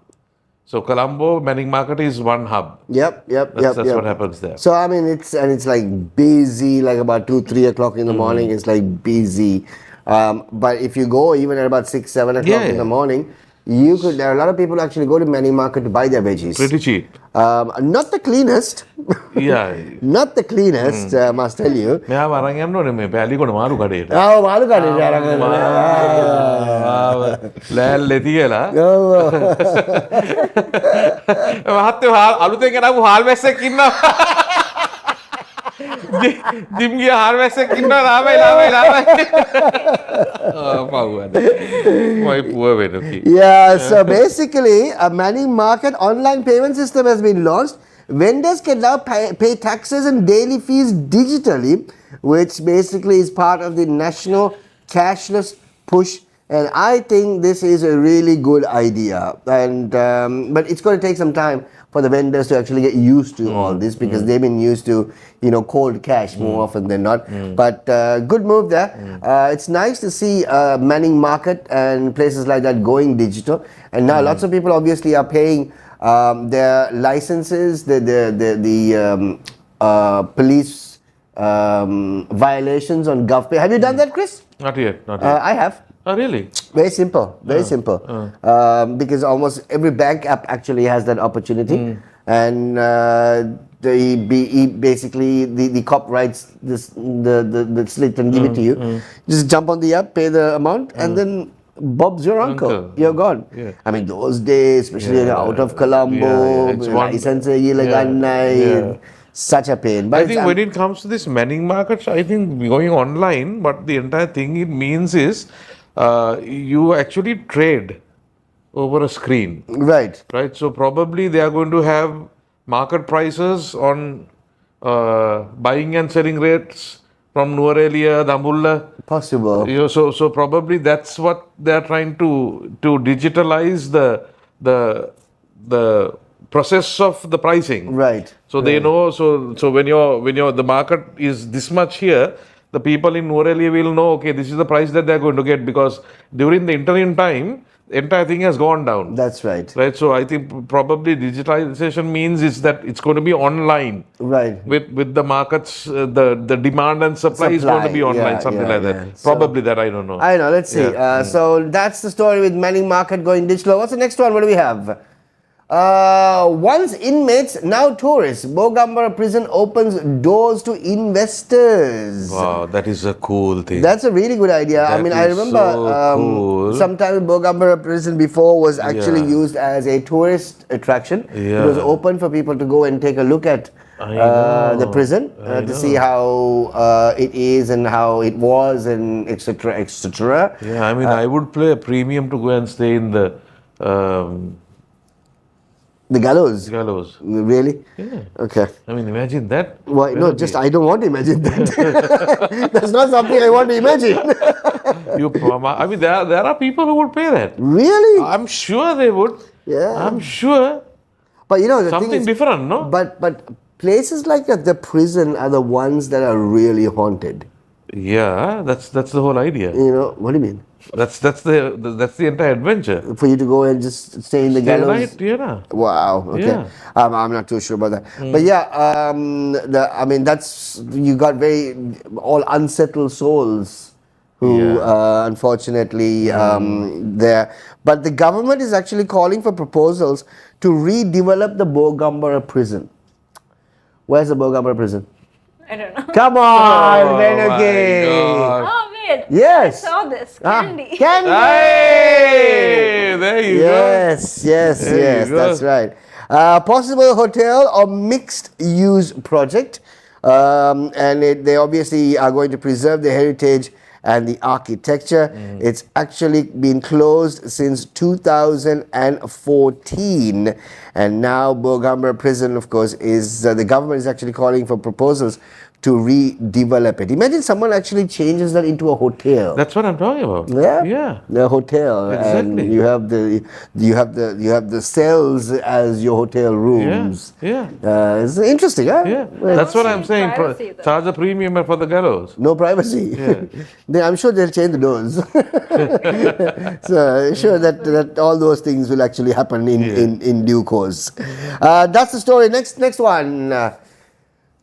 So Colombo Manning Market is one hub. Yep. That's what happens there. So I mean, it's like busy, like about 2-3 o'clock in the morning. It's like busy. But if you go even at about 6-7 o'clock in the morning, you could. There are a lot of people who actually go to Manning Market to buy their veggies. Pretty cheap. Not the cleanest. Yeah. Not the cleanest, must tell you. මෙයා වරන් යන්න ඕනේ මේ පැලිකොඩ මාරු කඩේට. මාළු කඩේට අරගෙන. ලෑල්ලේ තියලා. ඔව්. මහත්තයෝ අලුතෙන් ගෙනාවු හාල් වැස්සෙක් ඉන්නවා. ජිම් ගිය හාල් වැස්සෙක් ඉන්නවා ලාමයි. පව්වද. මොයි පුව වෙනුකි. Yeah, so basically, a Manning Market online payment system has been launched vendors can now pay taxes and daily fees digitally, which basically is part of the national cashless push. And I think this is a really good idea. And but it's going to take some time for the vendors to actually get used to all this, because they've been used to, cold cash more often than not. But good move there. It's nice to see Manning Market and places like that going digital. And now lots of people obviously are paying their licenses, the police violations on GovPay. Have you done that, Chrys? Not yet, not yet. I have. Oh, really? Very simple, very simple. Because almost every bank app actually has that opportunity, and basically the cop writes the slip and give it to you. Just jump on the app, pay the amount, and then Bob's your uncle. You're gone. Yeah. I mean, those days, especially out of Colombo, it's one- license such a pain. But I think when it comes to this Manning markets, I think going online, but the entire thing it means is you actually trade over a screen. right. Right, so probably they are going to have market prices on buying and selling rates from Nuwara, Dambulla. Possible. So probably that's what they are trying to digitalize the process of the pricing. Right. So they know. So when you're the market is this much here, the people in Nuwara will know. Okay, this is the price that they're going to get, because during the interim time, the entire thing has gone down. That's right. Right, so I think probably digitalization means is that it's going to be online. Right. With the markets, the demand and supply is going to be online, something like that. Probably that, I don't know. I know, let's see. So that's the story with Manning Market going digital. What's the next one? What do we have? Once inmates, now tourists. Bogambara prison opens doors to investors. Wow, that is a cool thing. That's a really good idea. I That mean, I is remember so cool. sometime Bogambara prison before was actually used as a tourist attraction. Yeah. It was open for people to go and take a look at the prison to see how it is and how it was and etc. etc. Yeah, I mean, I would pay a premium to go and stay in the gallows. gallows. Really? Yeah. Okay. I mean, imagine that. Well, no, just I don't want to imagine that. That's not something I want to imagine. I mean, there are people who would pay that. Really? I'm sure they would. Yeah. I'm sure. But you know, the Something thing is, different, no? But places like the prison are the ones that are really haunted. Yeah, that's the whole idea. You know, what do you mean? That's the entire adventure. For you to go and just stay in the gallows? Right, yeah. Wow. Okay. Yeah. I'm not too sure about that. But yeah, I mean, that's, you got all unsettled souls who unfortunately there. But the government is actually calling for proposals to redevelop the Bogambara prison. Where's the Bogambara prison? I don't know. Come on, Oh Venuki. my God. Oh wait. Yes. I saw this. Candy. Candy. Hey, there you go. Yes, There you go. that's right. Possible hotel or mixed use project, and they obviously are going to preserve the heritage and the architecture. It's actually been closed since 2014, and now Bogambara prison, of course, is the government is actually calling for proposals to redevelop it. Imagine someone actually changes that into a hotel. That's what I'm talking about. Yeah, the hotel, Exactly. and you have the cells as your hotel rooms. Yeah. It's interesting, huh? Yeah. Well, That's what I'm need saying. privacy, though. Charge a premium for the gallows. no privacy. Yeah. I'm sure they'll change the doors. So sure that all those things will actually happen in due course. That's the story. Next one.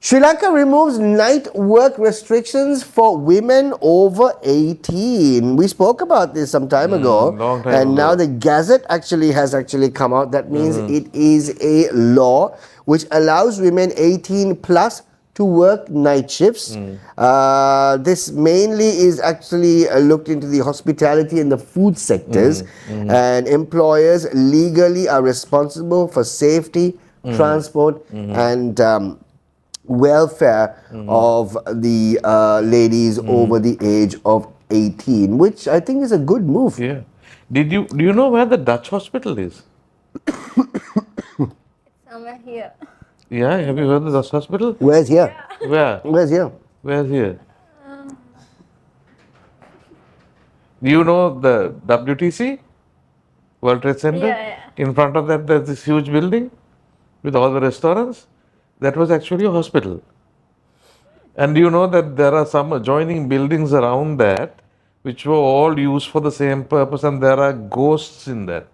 Sri Lanka removes night work restrictions for women over 18. We spoke about this some time ago. long time and ago. now the Gazette has actually come out. That means it is a law which allows women 18 plus to work night shifts. This mainly is actually looked into the hospitality and the food sectors, and employers legally are responsible for safety, transport, and welfare of the ladies over the age of 18, which I think is a good move. Yeah. Do you know where the Dutch hospital is? Somewhere here. Yeah, have you heard of this hospital? Where's here? Where? Where's here? Where's here? You know the WTC, World Trade Center? Yeah. In front of that, there's this huge building with all the restaurants. That was actually a hospital. And you know that there are some adjoining buildings around that which were all used for the same purpose, and there are ghosts in that.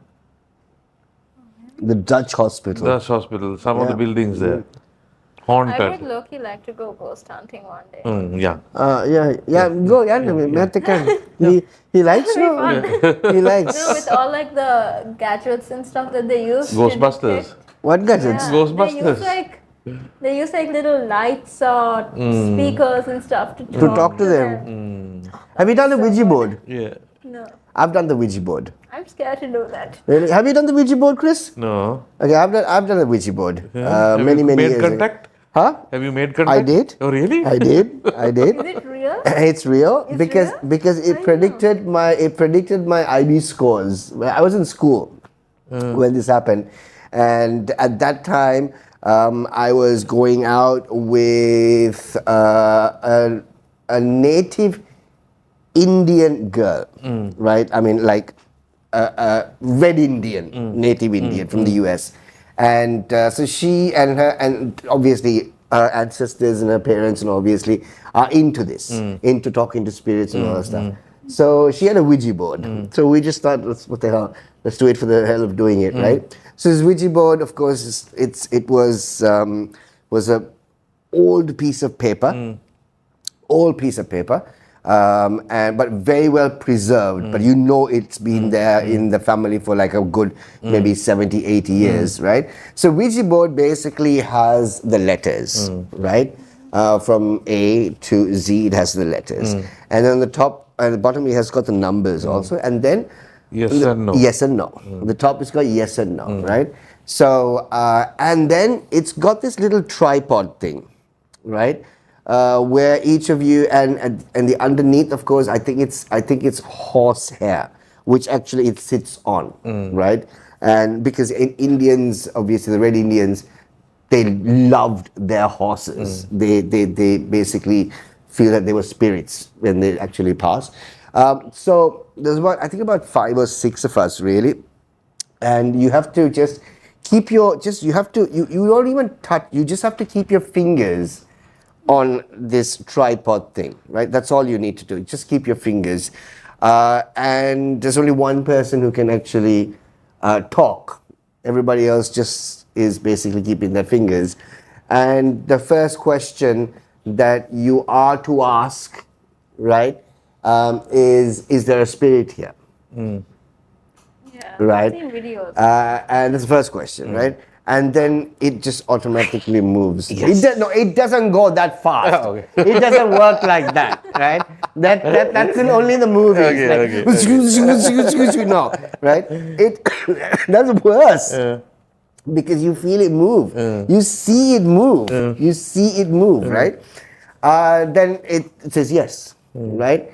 The Dutch hospital. Dutch hospital, some of the Yeah. buildings there. I Haunted. would low-key like to go ghost hunting one day. Yeah. Yeah, go, yeah, he likes That'd be you. fun. He likes. With all like the gadgets and stuff that they use. to Ghostbusters. detect- What gadgets? Yeah, Ghostbusters. They use like little lights or speakers and stuff to talk to them. Have you done the Ouija board? Yeah. No, I've done the Ouija board. I'm scared to do that. Really? Have you done the Ouija board, Chris? No. Okay, I've done the Ouija board. Have Many you many made years contact? ago. Huh? Have you made contact? I did. Oh, really? I did. Is it real? It's real It's because real? because I it predicted my IB scores. I was in school when this happened, and at that time I was going out with a native Indian girl, right? I mean, like a red Indian, native Indian from the US. And so she and her, and obviously her ancestors and her parents, and obviously are into this, into talking to spirits and all that stuff. So she had a Ouija board. So we just thought, what the hell? Let's do it for the hell of doing it, right? So this Ouija board, of course, it was a old piece of paper, and but very well preserved. But you know it's been there in the family for like a good maybe 70, 80 years, right? So Ouija board basically has the letters, right? From A to Z, it has the letters. And on the top and the bottom, it has got the numbers also. And then Yes and no. Yes and no. The top is got yes and no, right? So, and then it's got this little tripod thing, right? Where each of you and the underneath, of course, I think it's horse hair, which actually it sits on, right? And because Indians, obviously the Red Indians, they loved their horses. They basically feel that they were spirits when they actually passed. So there's about 5 or 6 of us really, and you have to just keep you don't even touch. You just have to keep your fingers on this tripod thing, right? That's all you need to do. Just keep your fingers. And there's only one person who can actually talk. Everybody else just is basically keeping their fingers. And the first question that you are to ask, right, is there a spirit here? Yeah, Right. I've seen videos. And that's the first question, right? And then it just automatically moves. Yes. It doesn't go that fast. Oh, okay. It doesn't work like that, right? That's in only the movies. Okay, No, right? That's worse. Because you feel it move. You see it move. You see it move, right? Then it says yes, right?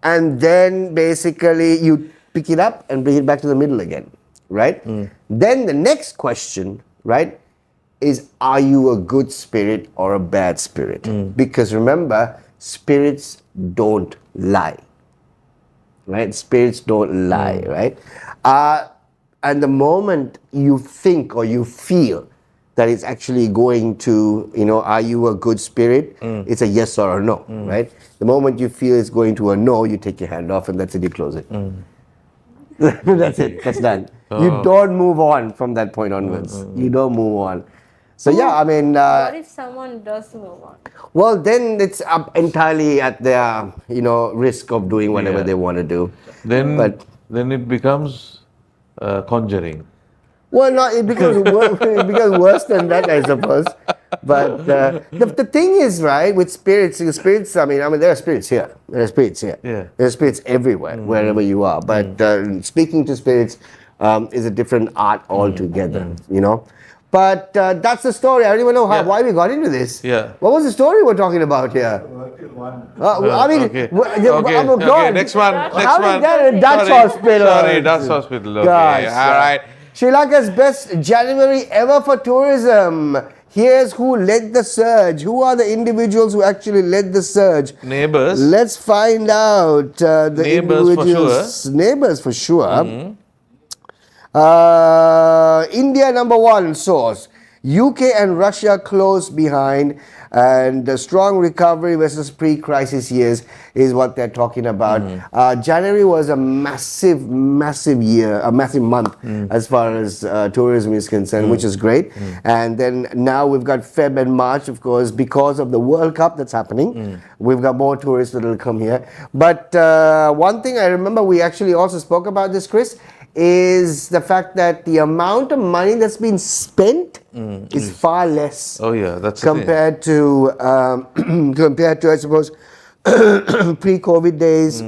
And then basically you pick it up and bring it back to the middle again, right? Then the next question, right, is are you a good spirit or a bad spirit? Because remember, spirits don't lie, right? Spirits don't lie, right? And the moment you think or you feel that it's actually going to, are you a good spirit? It's a yes or a no, right? The moment you feel it's going to a no, you take your hand off and that's it, you close it. That's it, that's done. You don't move on from that point onwards. You don't move on. So yeah, I mean... what if someone does move on? well, then it's up entirely at their, risk of doing whatever they want to do. Then it becomes conjuring. Well, no, it becomes worse than that, I suppose. But the thing is, right, with spirits, I mean, there are spirits here. There are spirits here. Yeah. There are spirits everywhere, wherever you are. But speaking to spirits is a different art altogether, But that's the story. I don't even know why we got into this. Yeah. What was the story we're talking about here? I mean, Okay. oh, God. Okay, next one. How did that a Dutch hospital? Sorry, Dutch hospital. Okay, Gosh, all right. Sri Lanka's best January ever for tourism. Here's who led the surge. Who are the individuals who actually led the surge? Neighbors. Let's find out the Neighbours for individuals. Neighbors for sure. India number one source. UK and Russia close behind, and the strong recovery versus pre-crisis years is what they're talking about. January was a massive year, a massive month as far as tourism is concerned, which is great. And then now we've got Feb and March, of course, because of the World Cup that's happening. We've got more tourists that will come here. But one thing I remember we actually also spoke about this, Chrys, is the fact that the amount of money that's been spent is far less. Oh yeah, that's the thing. compared to compared to I suppose pre-COVID days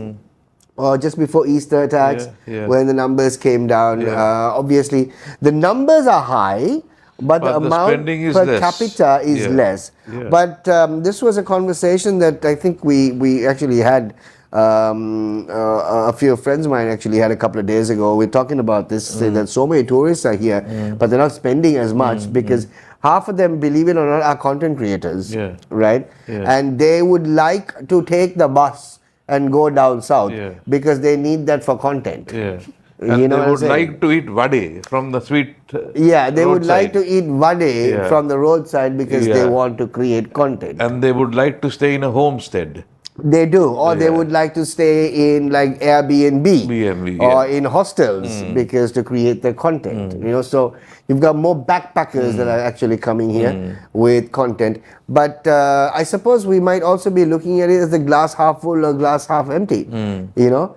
or just before Easter attacks, when the numbers came down. Obviously, the numbers are high, but the amount spending is per less. capita is less. But this was a conversation that I think we actually had. A few friends of mine actually had a couple of days ago. We're talking about this, saying that so many tourists are here, but they're not spending as much because half of them, believe it or not, are content creators, right? And they would like to take the bus and go down south because they need that for content. And You know they what I'm would saying? like to eat vade from the sweet they would like roadside. to eat vade from the roadside because they want to create content. And they would like to stay in a homestead. They do, or they would like to stay in like Airbnb B&B, or in hostels because to create their content. You know, so you've got more backpackers that are actually coming here with content. But I suppose we might also be looking at it as the glass half full or glass half empty. You know,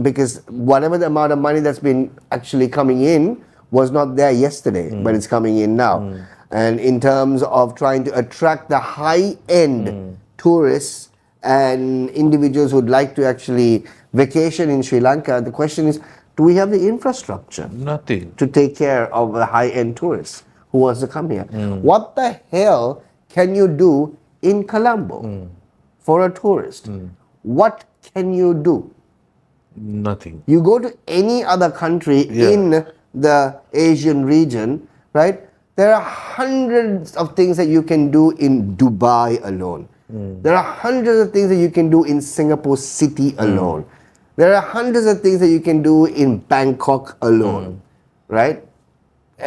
because whatever the amount of money that's been actually coming in was not there yesterday, but it's coming in now. And in terms of trying to attract the high-end tourists and individuals who'd like to actually vacation in Sri Lanka, the question is, do we have the infrastructure Nothing. to take care of a high-end tourist who wants to come here? What the hell can you do in Colombo for a tourist? What can you do? Nothing. You go to any other country in the Asian region, right? There are hundreds of things that you can do in Dubai alone. There are hundreds of things that you can do in Singapore City alone. There are hundreds of things that you can do in Bangkok alone, right?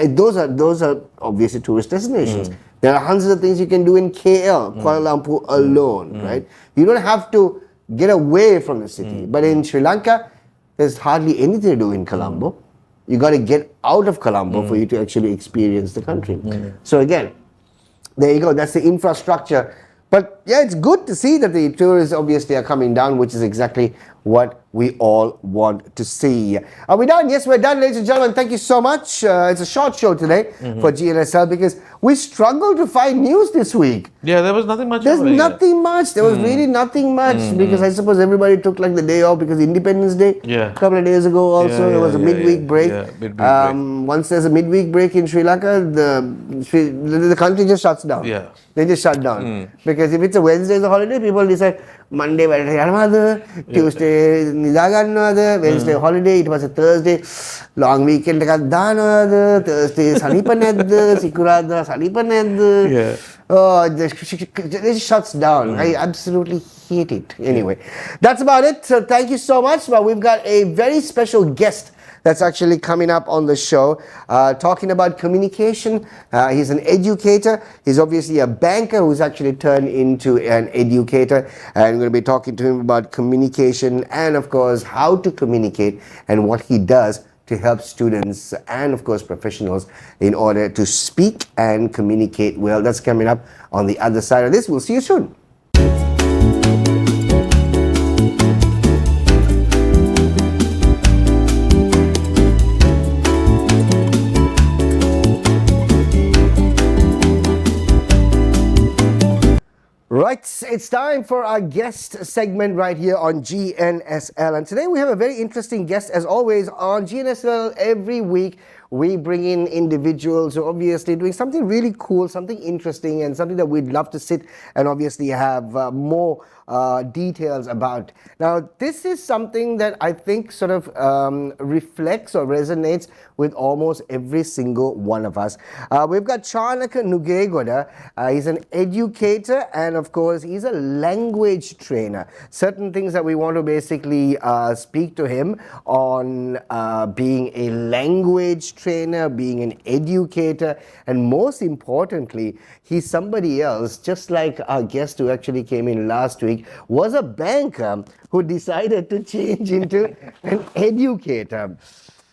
Those are obviously tourist destinations. There are hundreds of things you can do in KL, Kuala Lumpur alone, right? You don't have to get away from the city. But in Sri Lanka, there's hardly anything to do in Colombo. You got to get out of Colombo for you to actually experience the country. So again, there you go. That's the infrastructure. But yeah, it's good to see that the tourists obviously are coming down, which is exactly what we all want to see. Are we done? Yes, we're done, ladies and gentlemen. Thank you so much. It's a short show today for GNSL because we struggled to find news this week. Yeah, there was nothing much. There's happening here. nothing much. There was really nothing much because I suppose everybody took like the day off because Independence Day a couple of days ago also. There was a midweek break. Midweek break. Once there's a midweek break in Sri Lanka, the country just shuts down. They just shut down. Because if it's a Wednesday as a holiday, people decide Monday වැඩට යනවාද, Tuesday නිදා ගන්නවාද, Wednesday holiday, ඊට පස්සේ Thursday long weekend එකක් දානවාද, Thursday සනීප නැද්ද, සිකුරාදා සනීප නැද්ද. Oh, it shuts down. I absolutely hate it. Anyway, that's about it. So thank you so much. But we've got a very special guest that's actually coming up on the show, talking about communication. He's an educator. He's obviously a banker who's actually turned into an educator. And we're going to be talking to him about communication and, of course, how to communicate and what he does to help students and, of course, professionals in order to speak and communicate well. That's coming up on the other side of this. We'll see you soon. Right, it's time for our guest segment right here on GNSL. And today we have a very interesting guest, as always, on GNSL every week. we bring in individuals who are obviously doing something really cool, something interesting, and something that we'd love to sit and obviously have more details about. Now, this is something that I think sort of reflects or resonates with almost every single one of us. We've got Chanaka Nugegoda. He's an educator, and of course, he's a language trainer. Certain things that we want to basically speak to him on being a language trainer, being an educator, and most importantly, he's somebody else, just like our guest who actually came in last week, was a banker who decided to change into an educator.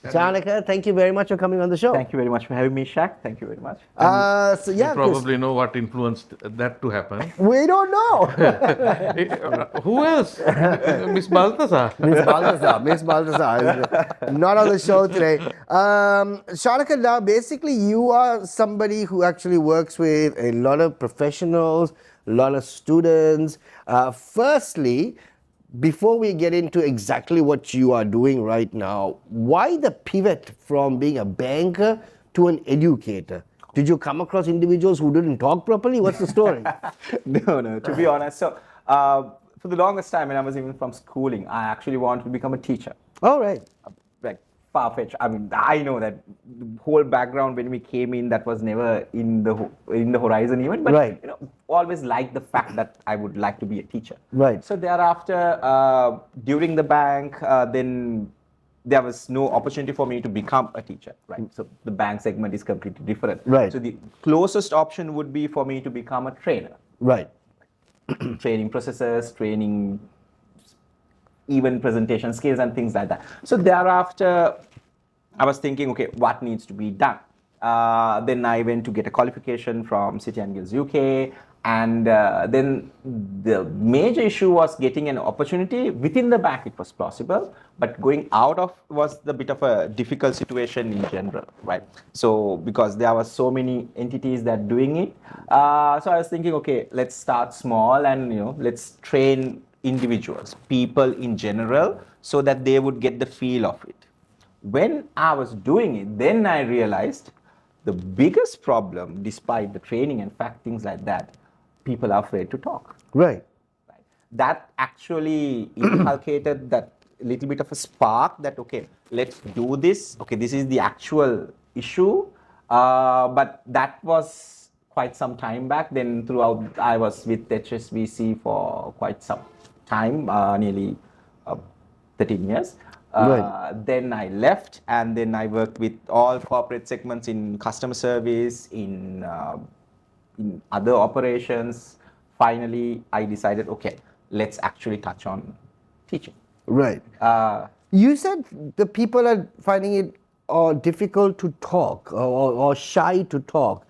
Chanaka, thank you very much for coming on the show. Thank you very much for having me, Shaq. Thank you very much. So yeah, You probably know what influenced that to happen. we don't know. Who else? Miss Balthazar. Miss Balthazar is not on the show today. Chanaka, now basically you are somebody who actually works with a lot of professionals, a lot of students. Firstly, before we get into exactly what you are doing right now, why the pivot from being a banker to an educator? Did you come across individuals who didn't talk properly? What's the story? No, to be honest. So, for the longest time, when I was even from schooling, I actually wanted to become a teacher. All right. Like, far-fetched. I mean, I know that the whole background when we came in, that was never in the horizon even. But, Right. you know, always liked the fact that I would like to be a teacher. Right. So thereafter, during the bank, then there was no opportunity for me to become a teacher, right? So the bank segment is completely different. Right. So the closest option would be for me to become a trainer. Right. Training processes, training even presentation skills and things like that. So thereafter, I was thinking, okay, what needs to be done? Then I went to get a qualification from City and Guilds UK, and then the major issue was getting an opportunity within the bank. It was possible, but going out of was the bit of a difficult situation in general, right? So because there were so many entities that doing it, so I was thinking, okay, let's start small and let's train individuals, people in general, so that they would get the feel of it. When I was doing it, then I realized the biggest problem, despite the training and things like that, people are afraid to talk. Right. That actually inculcated that little bit of a spark that, okay, let's do this. Okay, this is the actual issue. But that was quite some time back. Then throughout, I was with HSBC for quite some time, nearly 13 years. Right. Then I left, and then I worked with all corporate segments in customer service, in other operations. Finally, I decided, okay, let's actually touch on teaching. Right. You said the people are finding it difficult to talk or shy to talk.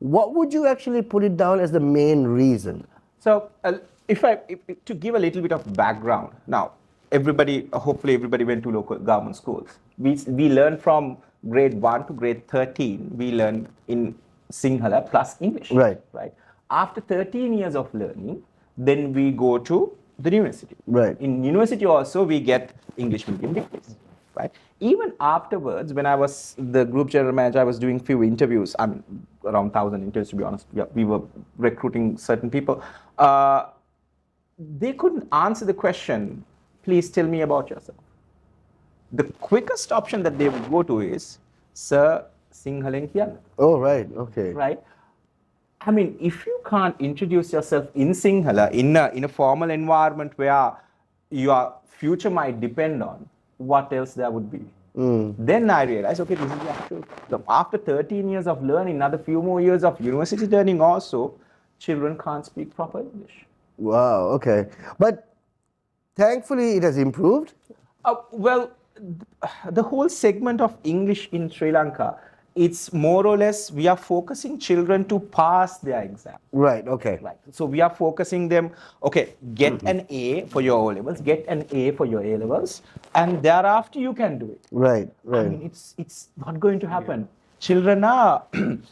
What would you actually put it down as the main reason? So, if to give a little bit of background, now, hopefully everybody went to local government schools. We learn from grade 1 to grade 13, we learn in Sinhala plus English. Right. Right. After 13 years of learning, then we go to the university. Right. In university also, we get English medium degrees. Right. Even afterwards, when I was the group general manager, I was doing few interviews. I mean, around 1,000 interviews, to be honest. We were recruiting certain people. They couldn't answer the question, please tell me about yourself. The quickest option that they would go to is, Sir, Sinhalen kiyanna. Oh, right. Okay. Right? I mean, if you can't introduce yourself in Sinhala, in a formal environment where your future might depend on, what else there would be? Then I realized, okay, this is the actual problem. After 13 years of learning, another few more years of university learning also, children can't speak proper English. Wow. Okay. But thankfully, it has improved. Well, the whole segment of English in Sri Lanka, it's more or less, we are focusing children to pass their exam. Right. Okay. Right. So we are focusing them, okay, get an A for your O-levels, get an A for your A-levels, and thereafter you can do it. Right. I Right. mean, it's not going to happen. Children are,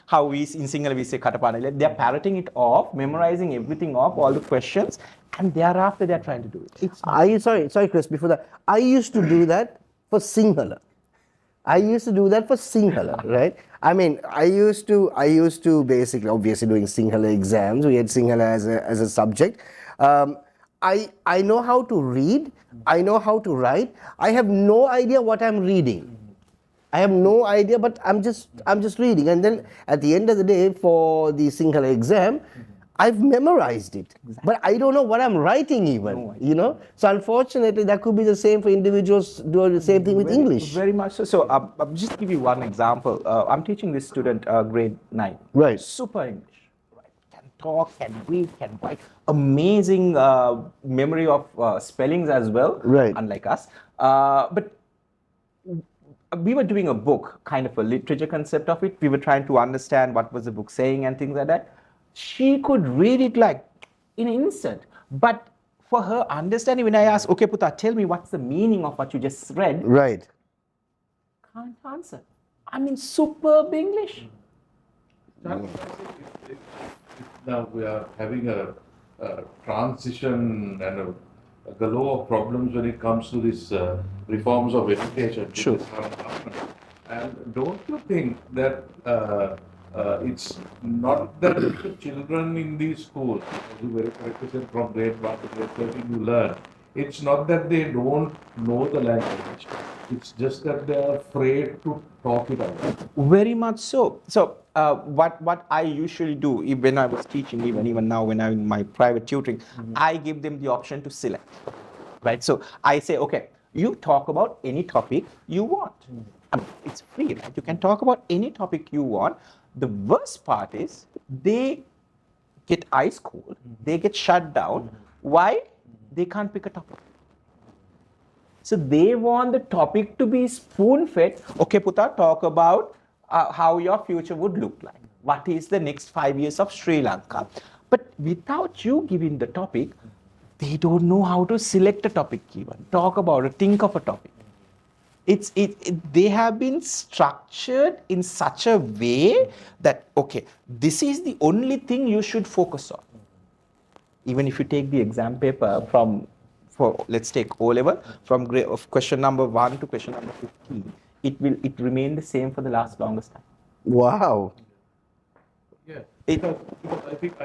how we in Sinhala we say katapanale, they're parroting it off, memorizing everything off, all the questions, and thereafter they're trying to do it. Sorry, Chris, before that. I used to do that for Sinhala. I used to do that for Sinhala, right? I mean, I used to basically, obviously doing Sinhala exams. We had Sinhala as a subject. I know how to read. I know how to write. I have no idea what I'm reading. I have no idea, but I'm just reading. And then at the end of the day, for the Sinhala exam, I've memorized it, but I don't know what I'm writing even, you know. So unfortunately, that could be the same for individuals doing the same thing with English. Very much so. So I'll just give you one example. I'm teaching this student grade 9. Right. Super English. Right. Can talk, can read, can write. Amazing memory of spellings as well. Right. Unlike us. But we were doing a book, kind of a literature concept of it. We were trying to understand what was the book saying and things like that. She could read it like in an instant. But for her understanding, when I asked, okay, Puta, tell me what's the meaning of what you just read, Right. can't answer. I mean, superb English. If now we are having a transition and a galore of problems when it comes to this reforms of education. Sure. And don't you think that it's not that the children in these schools, as you very correctly said, from grade 1 to grade 13 you learn, it's not that they don't know the language, it's just that they are afraid to talk it out. Very much so. So what I usually do, when I was teaching, even now when I'm in my private tutoring, I give them the option to select. Right? So I say, okay, you talk about any topic you want. I mean, it's free, right? You can talk about any topic you want. The worst part is they get ice cold, they get shut down. Why? They can't pick a topic. So they want the topic to be spoon-fed. Okay, Puta, talk about how your future would look like. What is the next 5 years of Sri Lanka? But without you giving the topic, they don't know how to select a topic even, talk about it, think of a topic. They have been structured in such a way that, okay, this is the only thing you should focus on. Even if you take the exam paper let's take O-level, from question number 1 to question number 15, it remain the same for the longest time. Wow. Yeah, because I think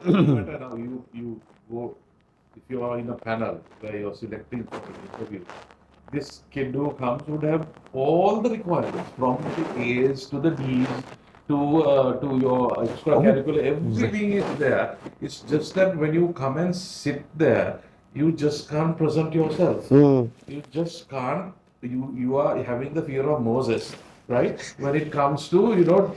no matter now you go, if you are in a panel where you're selecting for an interview, this kid who comes would have all the requirements from the A's to the D's to your extracurricular, everything is there. It's just that when you come and sit there, you just can't present yourself. You just can't. You are having the fear of Moses, right? When it comes to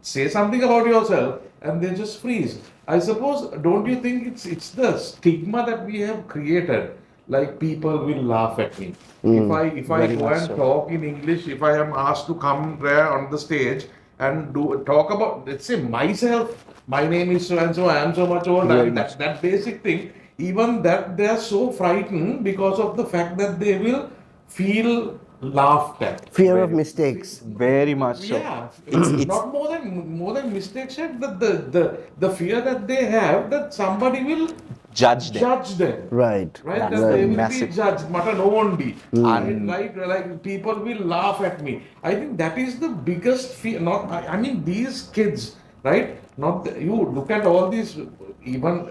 say something about yourself, and they just freeze. I suppose, don't you think it's the stigma that we have created? Like, people will laugh at me if I go and talk in English. If I am asked to come there on the stage and talk about, let's say, myself, my name is so and so, I am so much old, and that basic thing. Even that, they are so frightened because of the fact that they will feel laughed at. Fear of mistakes. Very much so. Yeah, it's not more than mistakes. The fear that they have that somebody will Judge them. Right. That That's they will massive. be judged. Mata no one be. Right? Like, people will laugh at me. I think that is the biggest fear. I mean, these kids, right? You look at all these. Even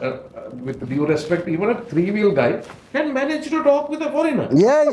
with due respect, even a 3-wheel guy can manage to talk with a foreigner. Yeah.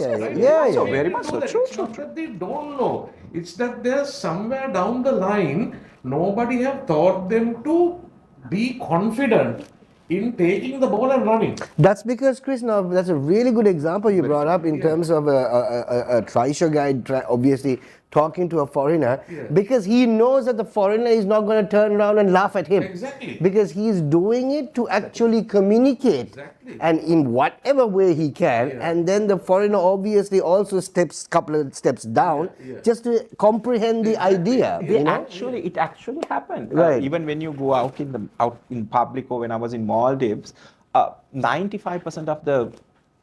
So very much so. True. It's not that they don't know. It's that there's somewhere down the line, nobody have taught them to be confident in taking the ball and running. That's because, Chrys, now that's a really good example you brought up in terms of a trisha guy obviously talking to a foreigner, because he knows that the foreigner is not going to turn around and laugh at him. Exactly. Because he's doing it to actually communicate. Exactly. And in whatever way he can, and then the foreigner obviously also couple of steps down just to comprehend the idea. It actually happened. Right. Even when you go out in public, or when I was in Maldives, 95% of the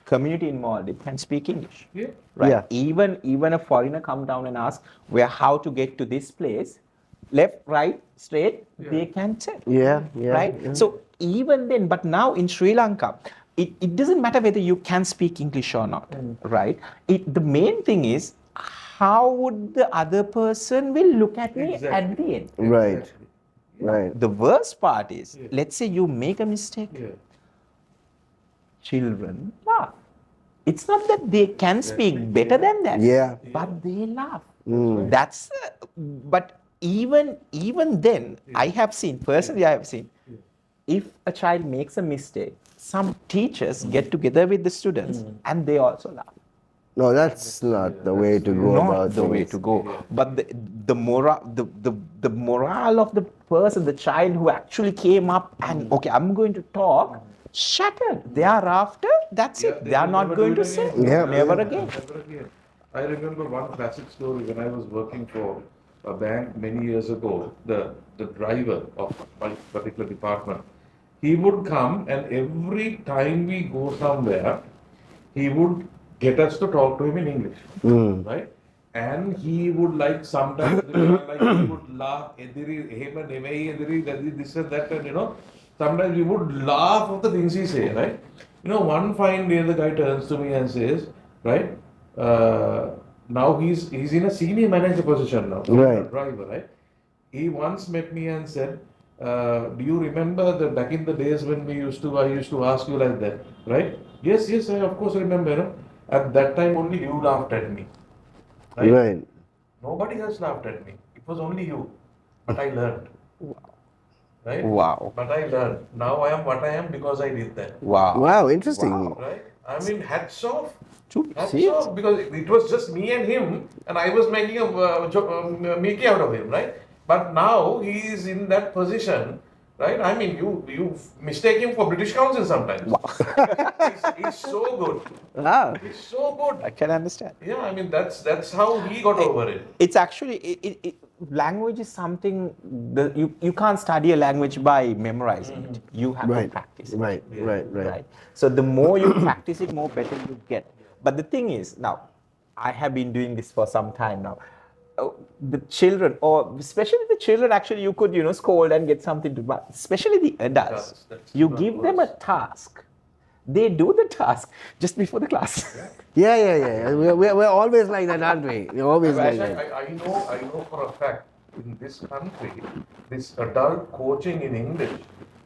community in Maldives can speak English. Yeah. Right. Yeah. Even a foreigner come down and ask how to get to this place, left, right, straight, they can tell. Yeah. Right. Yeah. So even then, but now in Sri Lanka, it doesn't matter whether you can speak English or not. Right. The main thing is how would the other person will look at me at the end? Right. Right. The worst part is, let's say you make a mistake, children laugh. It's not that they can speak better than that, but they laugh. That's, but even then, I have seen, if a child makes a mistake, some teachers get together with the students and they also laugh. No, that's not the way to go Not about the way things. to go. But the morale of the person, the child who actually came up and okay, I'm going to talk, shattered. Thereafter, that's it. They are not going to say never again. Never again. I remember one classic story when I was working for a bank many years ago. The driver of my particular department, he would come, and every time we go somewhere, he would get us to talk to him in English, right? And he would like sometimes like he would laugh, this and that, and sometimes we would laugh of the things he say, right? One fine day the guy turns to me and says, right? Now he's in a senior manager position now, Right. driver, right? He once met me and said, do you remember that back in the days when I used to ask you like that, right? Yes, I of course remember. At that time only you laughed at me, Right. Nobody else laughed at me. It was only you. But I learned. Right? Wow. But I learned. Now I am what I am because I did that. Wow. Wow, interesting. Right? I mean, hats off. Hats See? off, because it was just me and him, and I was making a Mickey out of him, right? But now he is in that position, right? I mean, you mistake him for British Council sometimes. Wow. He's so good. Wow. He's so good. I can understand. Yeah, I mean that's how he got over it. It's actually language is something that you can't study a language by memorizing it. You have to practice it. Right. So the more you practice it, more better you get. But the thing is, now I have been doing this for some time now. The children, or especially the children, actually you could scold and get something to, but especially the adults, you give them a task. They do the task just before the class. Yeah. We're always like that, aren't we? We're always like that. I know for a fact in this country, this adult coaching in English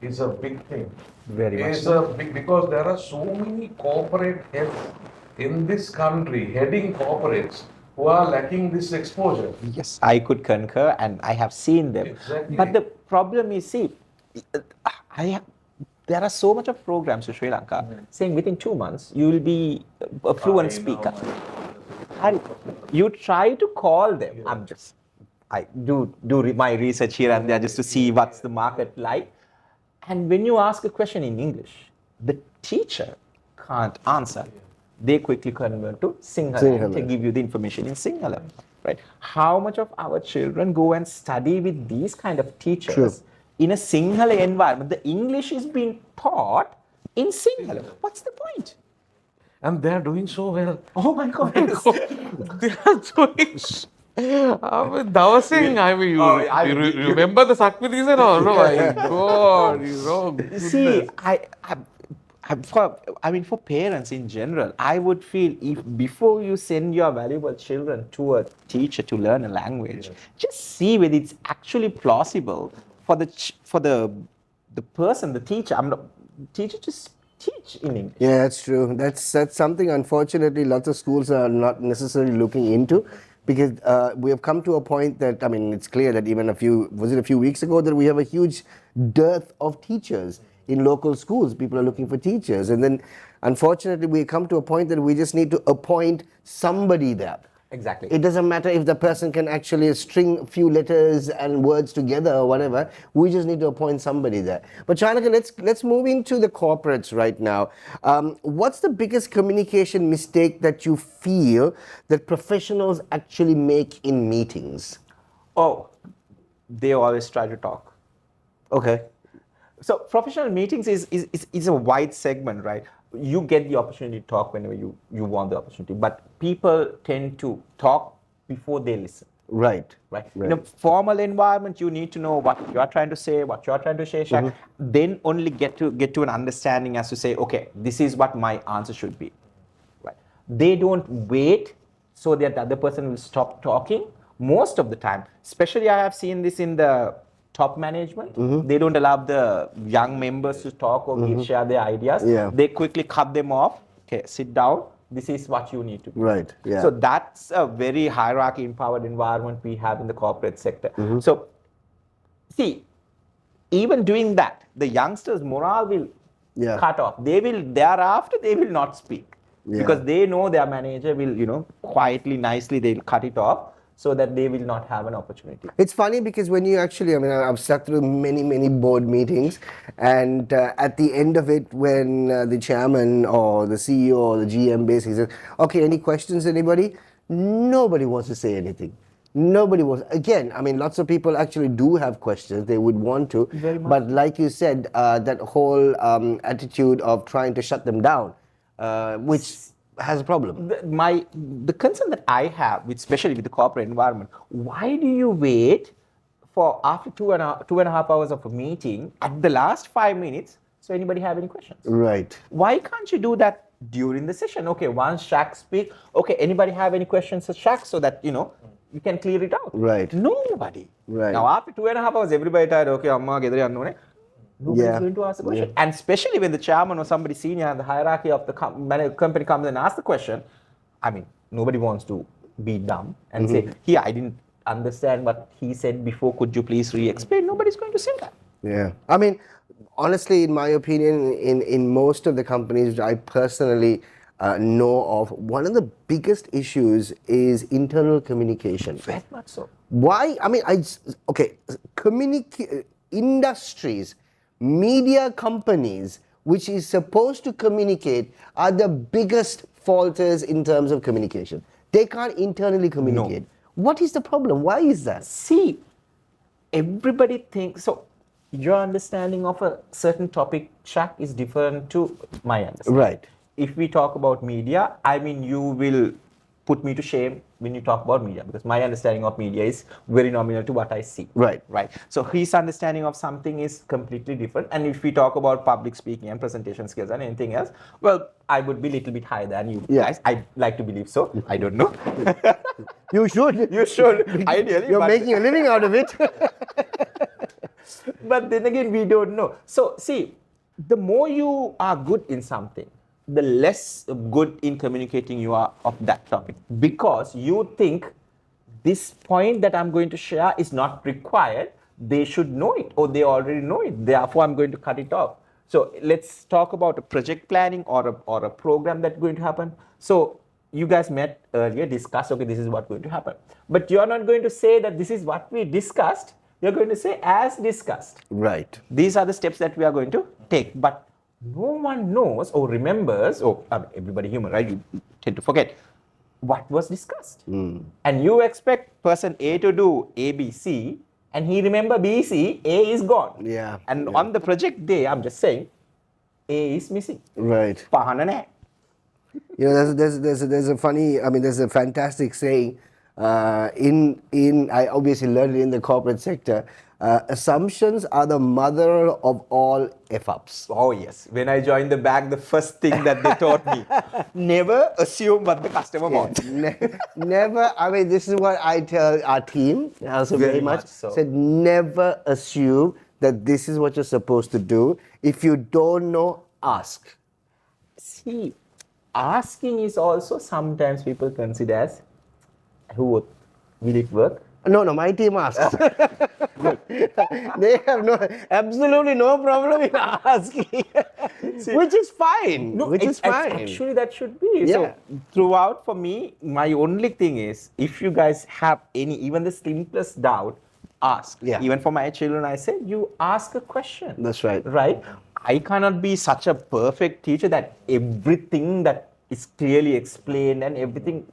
is a big thing. Very much It's a big, because there are so many corporate heads in this country, heading corporates, who are lacking this exposure. Yes, I could concur, and I have seen them. Exactly. But the problem is, there are so much of programs in Sri Lanka saying within 2 months you will be a fluent speaker. And you try to call them. I do my research here and there just to see what's the market like. And when you ask a question in English, the teacher can't answer. They quickly convert to Sinhala and they give you the information in Sinhala, right? How much of our children go and study with these kind of teachers in a Sinhala environment? The English is being taught in Sinhala. What's the point? And they are doing so well. Oh my God. They are doing Dawasing, you remember the Sakmitis and all? No, my God, See, for parents in general, I would feel if before you send your valuable children to a teacher to learn a language, just see whether it's actually plausible for the person, the teacher. Teacher just teach in English. Yeah, that's true. That's something, unfortunately, lots of schools are not necessarily looking into, because we have come to a point that, it's clear that even a few weeks ago that we have a huge dearth of teachers in local schools. People are looking for teachers. And then, unfortunately, we come to a point that we just need to appoint somebody there. Exactly. It doesn't matter if the person can actually string a few letters and words together or whatever. We just need to appoint somebody there. But Chanaka, let's move into the corporates right now. What's the biggest communication mistake that you feel that professionals actually make in meetings? Oh, they always try to talk. Okay. So professional meetings is a wide segment, right? You get the opportunity to talk whenever you want the opportunity, but people tend to talk before they listen. Right. In a formal environment, you need to know what you are trying to say, Shaq. Then only get to an understanding as to say, okay, this is what my answer should be. Right? They don't wait so that the other person will stop talking. Most of the time, especially I have seen this in the top management, they don't allow the young members to talk or share their ideas. Yeah. They quickly cut them off. Okay, sit down. This is what you need to do. Right, yeah. So that's a very hierarchy empowered environment we have in the corporate sector. So see, even doing that, the youngsters' morale will Yeah. cut off. They will thereafter they will not speak because they know their manager will, quietly, nicely they'll cut it off so that they will not have an opportunity. It's funny because when you actually, I've sat through many board meetings, and at the end of it, when the chairman or the CEO or the GM basically says, okay, any questions, anybody? Nobody wants to say anything. Nobody wants. Again, lots of people actually do have questions. They would want to. Very much. But like you said, that whole attitude of trying to shut them down, which has a problem. The concern that I have, especially with the corporate environment, why do you wait for after two and a half hours of a meeting at the last 5 minutes? So anybody have any questions? Right. Why can't you do that during the session? Okay, once Shaq speak, okay, anybody have any questions for Shaq so that you can clear it out? Right. Nobody. Right. Now after 2.5 hours, everybody tired. Okay, amma gedara yanna one. Nobody's Yeah. going to ask the question. And especially when the chairman or somebody senior in the hierarchy of the company comes and asks the question, nobody wants to be dumb and say, here, I didn't understand what he said before. Could you please re-explain? Nobody's going to say that. Yeah. Honestly, in my opinion, in most of the companies I personally know of, one of the biggest issues is internal communication. Very much so. Why? Industries, media companies, which is supposed to communicate, are the biggest faulters in terms of communication. They can't internally communicate. No. What is the problem? Why is that? See, everybody thinks, so your understanding of a certain topic, Shaq, is different to my understanding. Right. If we talk about media, you will put me to shame when you talk about media because my understanding of media is very nominal to what I see. Right. Right. So his understanding of something is completely different. And if we talk about public speaking and presentation skills and anything else, well, I would be a little bit higher than you guys. I like to believe so. I don't know. You should. You should, ideally. You're making a living out of it. But then again, we don't know. So see, the more you are good in something, the less good in communicating you are of that topic because you think this point that I'm going to share is not required. They should know it or they already know it. Therefore, I'm going to cut it off. So let's talk about a project planning or a program that's going to happen. So you guys met earlier, discussed, okay, this is what's going to happen. But you're not going to say that this is what we discussed. You're going to say as discussed. Right. These are the steps that we are going to take. But no one knows or remembers, everybody human, right? You tend to forget what was discussed. And you expect person A to do A, B, C, and he remember B, C, A is gone. Yeah. And on the project day, I'm just saying, A is missing. Right. Pahana nahe. There's a funny, there's a fantastic saying, I obviously learned it in the corporate sector, assumptions are the mother of all F-ups. Oh yes, when I joined the bank, the first thing that they taught me, never assume what the customer wants. Never, this is what I tell our team, also very much, so. Said never assume that this is what you're supposed to do. If you don't know, ask. See, asking is also sometimes people consider as, will it work? No, my team asks. They have absolutely no problem in asking, which is fine. Actually, that should be. Yeah. So, throughout for me, my only thing is, if you guys have even the simplest doubt, ask. Yeah. Even for my children, I say, you ask a question. That's right. Right? I cannot be such a perfect teacher that everything that is clearly explained and everything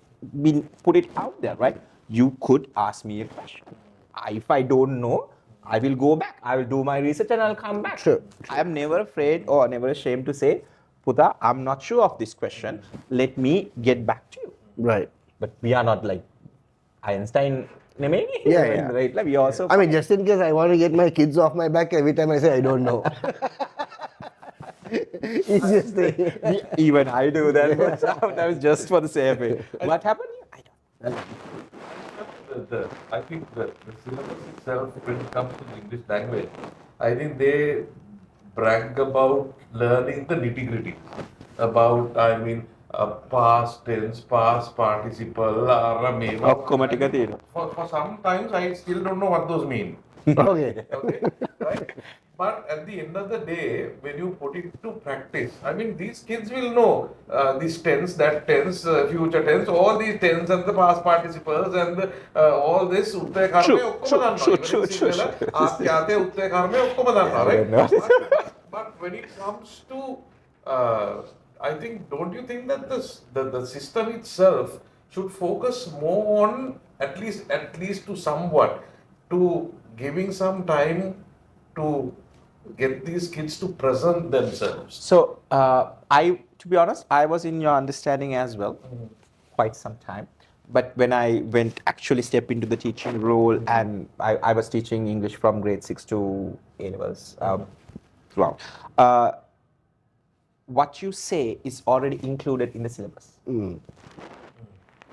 been put it out there, right? You could ask me a question. If I don't know, I will go back. I will do my research and I'll come back. True. I am never afraid or never ashamed to say, Puta, I'm not sure of this question. Let me get back to you. Right. But we are not like Einstein. Yeah. Right? Like we also. Just in case I want to get my kids off my back every time I say I don't know. Easiest thing. Even I do that sometimes just for the same way. What happened? I don't I think the syllabus itself, when it comes to the English language, I think they brag about learning the nitty-gritty. About, I mean, past tense, past participle, ඔක්කොම ටික තියෙනවා. for sometimes I still don't know what those mean. Okay. Okay, right? But at the end of the day, when you put it to practice, I mean, these kids will know this tense, that tense, future tense, all these tense and the past participles and the, all this utte karme okkoma dannawa. Aatyate utte karme okkoma dannawa, right? But when it comes to, I think, don't you think that the system itself should focus more on at least to somewhat to giving some time to get these kids to present themselves. So, to be honest, I was in your understanding as well, quite some time. But when I went actually step into the teaching role, and I was teaching English from grade 6 to A levels throughout. What you say is already included in the syllabus.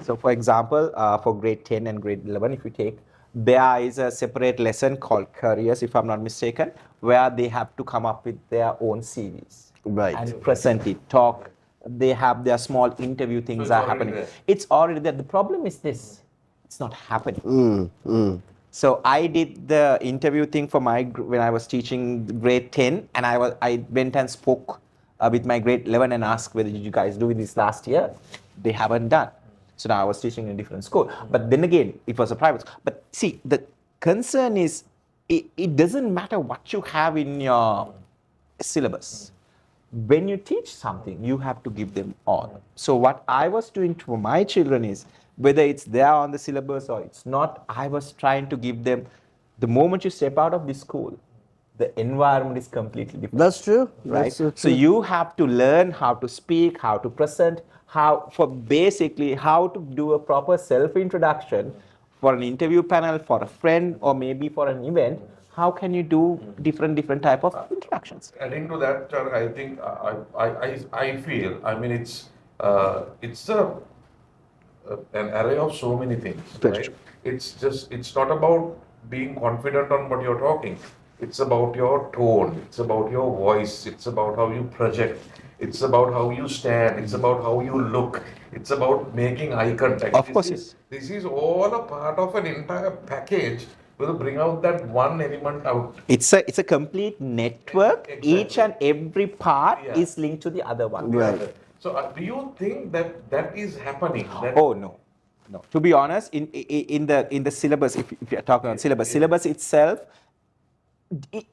So, for example, for grade 10 and grade 11, if you take, there is a separate lesson called Chrys, if I'm not mistaken, where they have to come up with their own series. Right. And present it, talk. They have their small interview things are happening. there. It's already there. The problem is this, it's not happening. So I did the interview thing for when I was teaching grade 10, and I went and spoke with my grade 11 and asked whether did you guys do this last year. They haven't done. So now I was teaching in a different school. But then again, it was a private school. But see, the concern is it doesn't matter what you have in your syllabus. When you teach something, you have to give them all. So what I was doing for my children is, whether it's there on the syllabus or it's not, I was trying to give them, the moment you step out of the school, the environment is completely different. That's true. Right? That's so So true. you have to learn how to speak, how to present, how to do a proper self-introduction for an interview panel, for a friend, or maybe for an event. How can you do different type of introductions? Adding to that, I think I feel, I mean, it's an array of so many things, That's right? true. It's not about being confident on what you're talking. It's about your tone. It's about your voice. It's about how you project. It's about how you stand. It's about how you look. It's about making eye contact. Of course, This is all a part of an entire package. Will bring out that one element out. It's a complete network. Exactly. Each and every part Yeah. is linked to the other one. Right. So, do you think that is happening? Oh no. To be honest, in the syllabus, if you're talking about syllabus itself,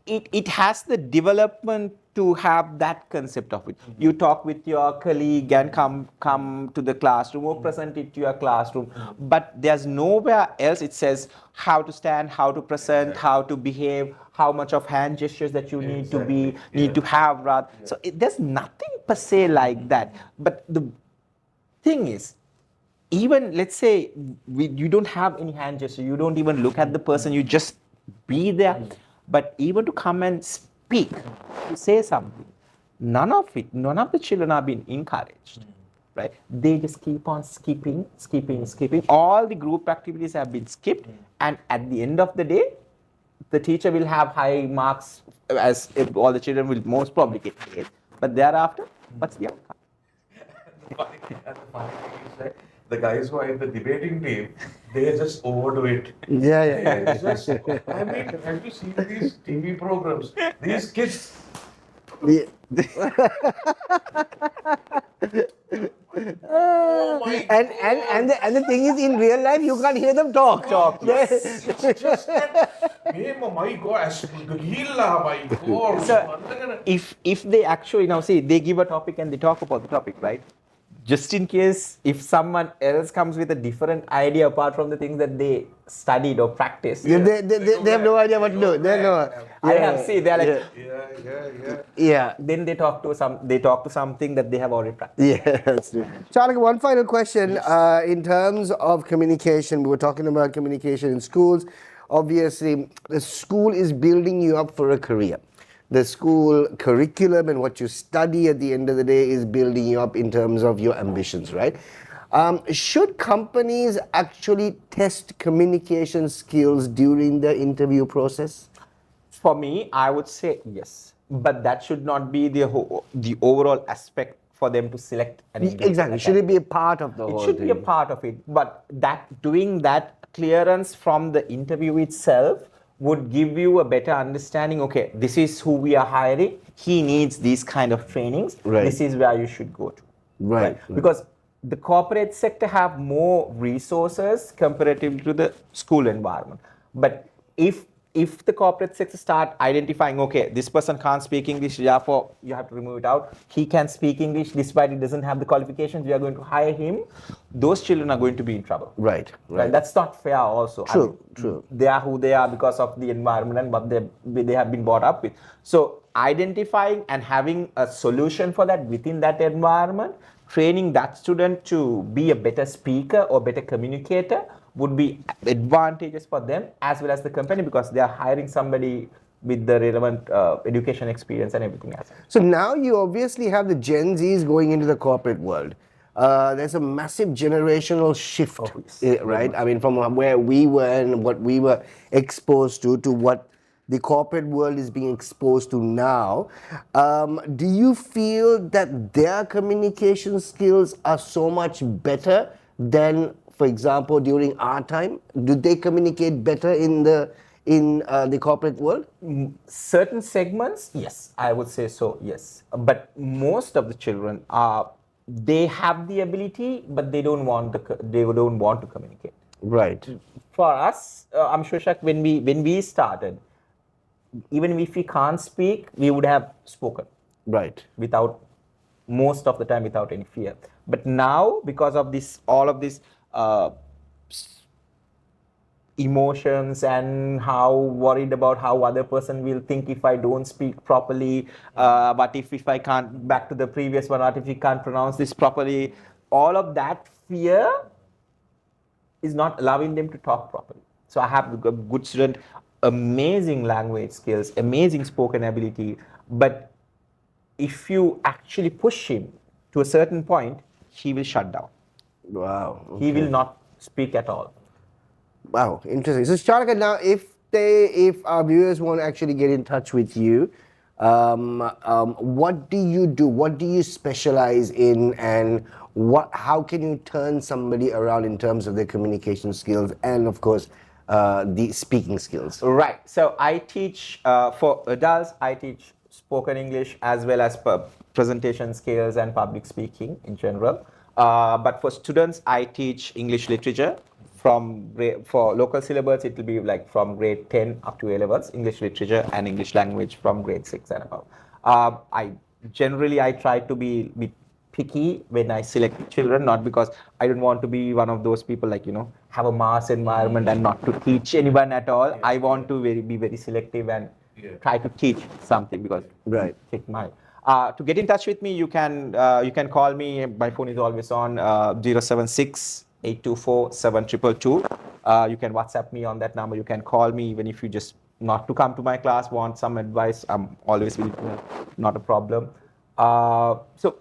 it has the development to have that concept of it. You talk with your colleague and come to the classroom or present it to your classroom, but there's nowhere else it says how to stand, how to present, how to behave, how much of hand gestures that you need to have. So there's nothing per se like that. But the thing is, even let's say you don't have any hand gesture, you don't even look at the person, you just be there. But even to come and speak, to say something, none of the children are being encouraged, right? They just keep on skipping. All the group activities have been skipped, and at the end of the day, the teacher will have high marks, as if all the children will most probably get A's. But thereafter, what's the outcome? And the funny thing is that the guys who are in the debating team, they just overdo it. Yeah. It's just, I mean, have you seen these TV programs? These kids. Yeah. Oh my And the thing is, in real life, you can't hear them talk. It's just that. My God. So, if they actually now see, they give a topic and they talk about the topic, right? Just in case if someone else comes with a different idea apart from the things that they studied or practiced. They have no idea what to do. They know. I have seen, they're like, Yeah. then they talk to something that they have already practiced. Yeah, that's true. Chanaka, one final question. In terms of communication, we were talking about communication in schools. Obviously, the school is building you up for a career. The school curriculum and what you study at the end of the day is building you up in terms of your ambitions, right? Should companies actually test communication skills during the interview process? For me, I would say yes, but that should not be the overall aspect for them to select an individual. Exactly. Should it be a part of the It whole should thing? be a part of it, but doing that clearance from the interview itself would give you a better understanding. Okay, this is who we are hiring. He needs these kind of trainings. Right. This is where you should go to. Right. Because the corporate sector have more resources comparatively to the school environment. But if the corporate sector start identifying, okay, this person can't speak English, therefore you have to remove it out. He can speak English despite he doesn't have the qualifications, we are going to hire him. Those children are going to be in trouble. Right. That's not fair also. True. They are who they are because of the environment and what they have been brought up with. So identifying and having a solution for that within that environment, training that student to be a better speaker or better communicator would be advantageous for them as well as the company, because they are hiring somebody with the relevant education experience and everything else. So now you obviously have the Gen Zs going into the corporate world. There's a massive generational shift, right? I mean, from where we were and what we were exposed to what the corporate world is being exposed to now. Do you feel that their communication skills are so much better than, for example, during our time? Do they communicate better in the corporate world? Certain segments, yes, I would say so, yes. But most of the children they have the ability, but they don't want to communicate. Right. For us, I'm sure, Shaq, when we started, even if we can't speak, we would have spoken. Right. Most of the time without any fear. But now, because of all of this emotions and how worried about how other person will think if I don't speak properly, but if I can't, back to the previous one, what if you can't pronounce this properly, all of that fear is not allowing them to talk properly. So I have a good student, amazing language skills, amazing spoken ability, but if you actually push him to a certain point, he will shut down. Wow. He will not speak at all. Wow, interesting. So Chanaka, now if our viewers want to actually get in touch with you, what do you do? What do you specialize in, and how can you turn somebody around in terms of their communication skills and, of course, the speaking skills? Right. So I teach for adults. I teach spoken English as well as presentation skills and public speaking in general. But for students, I teach English literature. For local syllabus, it will be like from grade 10 up to A levels, English literature and English language from grade 6 and above. I try to be picky when I select children, not because I don't want to be one of those people like, have a mass environment and not to teach anyone at all. Yeah. I want to be very selective and try to teach something because take my. To get in touch with me, you can call me. My phone is always on 076 824 7222. You can WhatsApp me on that number. You can call me even if you just not to come to my class, want some advice. I'm always willing to help, not a problem. So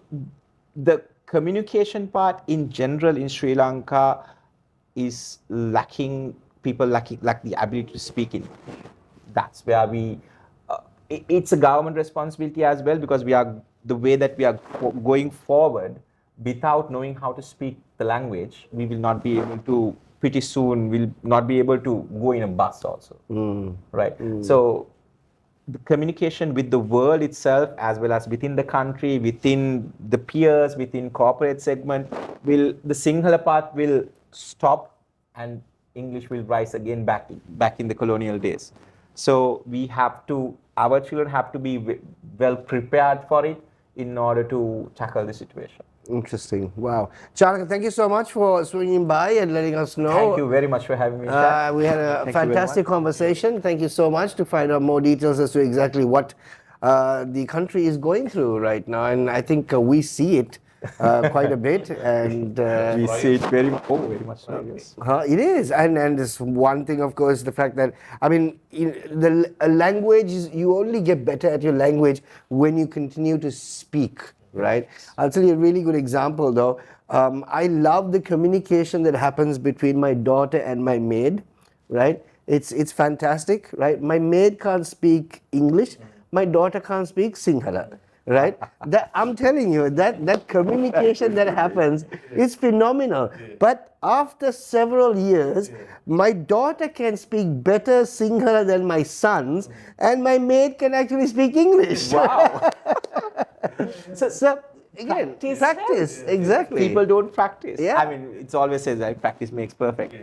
the communication part in general in Sri Lanka is lacking. People lack the ability to speak in. That's where it's a government responsibility as well, because the way that we are going forward without knowing how to speak the language, we will not be able to, pretty soon, we'll not be able to go in a bus also, right? So the communication with the world itself, as well as within the country, within the peers, within corporate segment, the Sinhala part will stop and English will rise again back in the colonial days. So our children have to be well prepared for it in order to tackle the situation. Interesting. Wow. Chanaka, thank you so much for swinging by and letting us know. Thank you very much for having me, Shaq. We had a fantastic conversation. Thank you so much to find out more details as to exactly what the country is going through right now. And I think we see it quite a bit. And we see it very much. Yes. It is. And this one thing, of course, the fact that, I mean, the language, you only get better at your language when you continue to speak right? I'll tell you a really good example though. I love the communication that happens between my daughter and my maid, right? It's fantastic, right? My maid can't speak English. My daughter can't speak Sinhala, right? That I'm telling you that communication that happens is phenomenal. But after several years, my daughter can speak better Sinhala than my sons, and my maid can actually speak English. Wow. So again, practice. Exactly. People don't practice. Yeah. I mean, it's always says like practice makes perfect.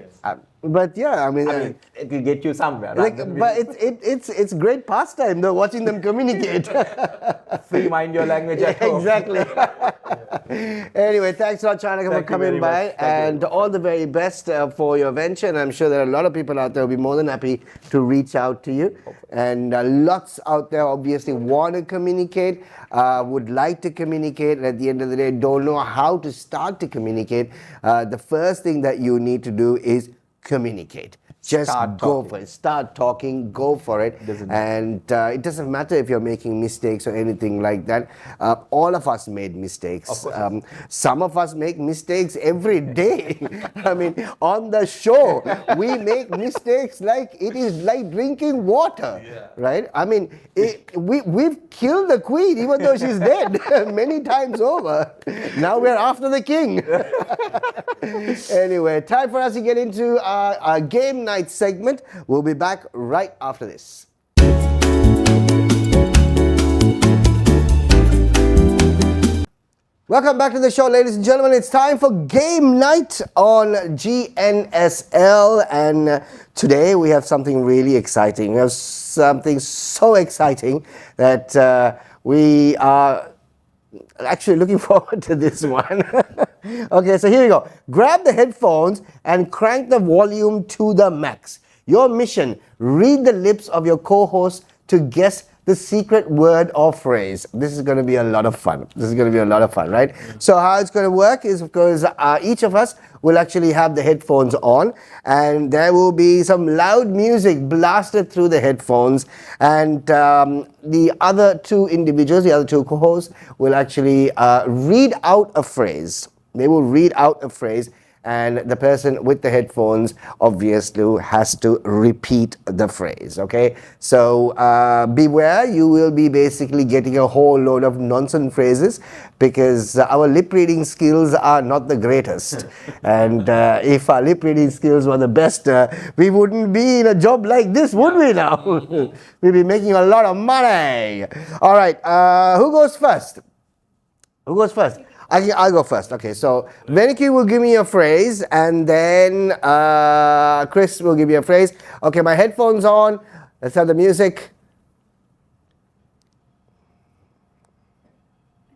But yeah, I mean, It will get you somewhere. like, rather than but it's great pastime though, watching them communicate. free mind your language at home. Exactly. Anyway, thanks a lot, Chanaka, for Thank you coming very by, much. Thank you. and all the very best for your venture. And I'm sure there are a lot of people out there who will be more than happy to reach out to you. And lots out there obviously want to communicate, would like to communicate, and at the end of the day, don't know how to start to communicate. The first thing that you need to do is communicate. Just Start go talking. for it. Start talking, go for it. And it doesn't matter if you're making mistakes or anything like that. All of us made mistakes. Some of us make mistakes every day. I mean, on the show, we make mistakes like it is like drinking water, right? I mean, we've killed the queen even though she's dead many times over. Now we're after the king. Anyway, time for us to get into our game night segment. We'll be back right after this. Welcome back to the show, ladies and gentlemen. It's time for game night on GNSL, and today we have something really exciting. We have something so exciting that we are actually looking forward to this one. Okay, so here we go. Grab the headphones and crank the volume to the max. Your mission, read the lips of your co-host to guess the secret word or phrase. This is going to be a lot of fun. Right? So how it's going to work is, because each of us will actually have the headphones on, and there will be some loud music blasted through the headphones, and the other two individuals, the other two co-hosts, will actually read out a phrase. They will read out a phrase, and the person with the headphones obviously has to repeat the phrase. Okay, so beware, you will be basically getting a whole load of nonsense phrases, because our lip reading skills are not the greatest. And if our lip reading skills were the best, we wouldn't be in a job like this, would we now? We'd be making a lot of money. All right, who goes first? I'll go first. Okay, so Venuki will give me a phrase, and then Chrys will give me a phrase. Okay, my headphones on. Let's have the music.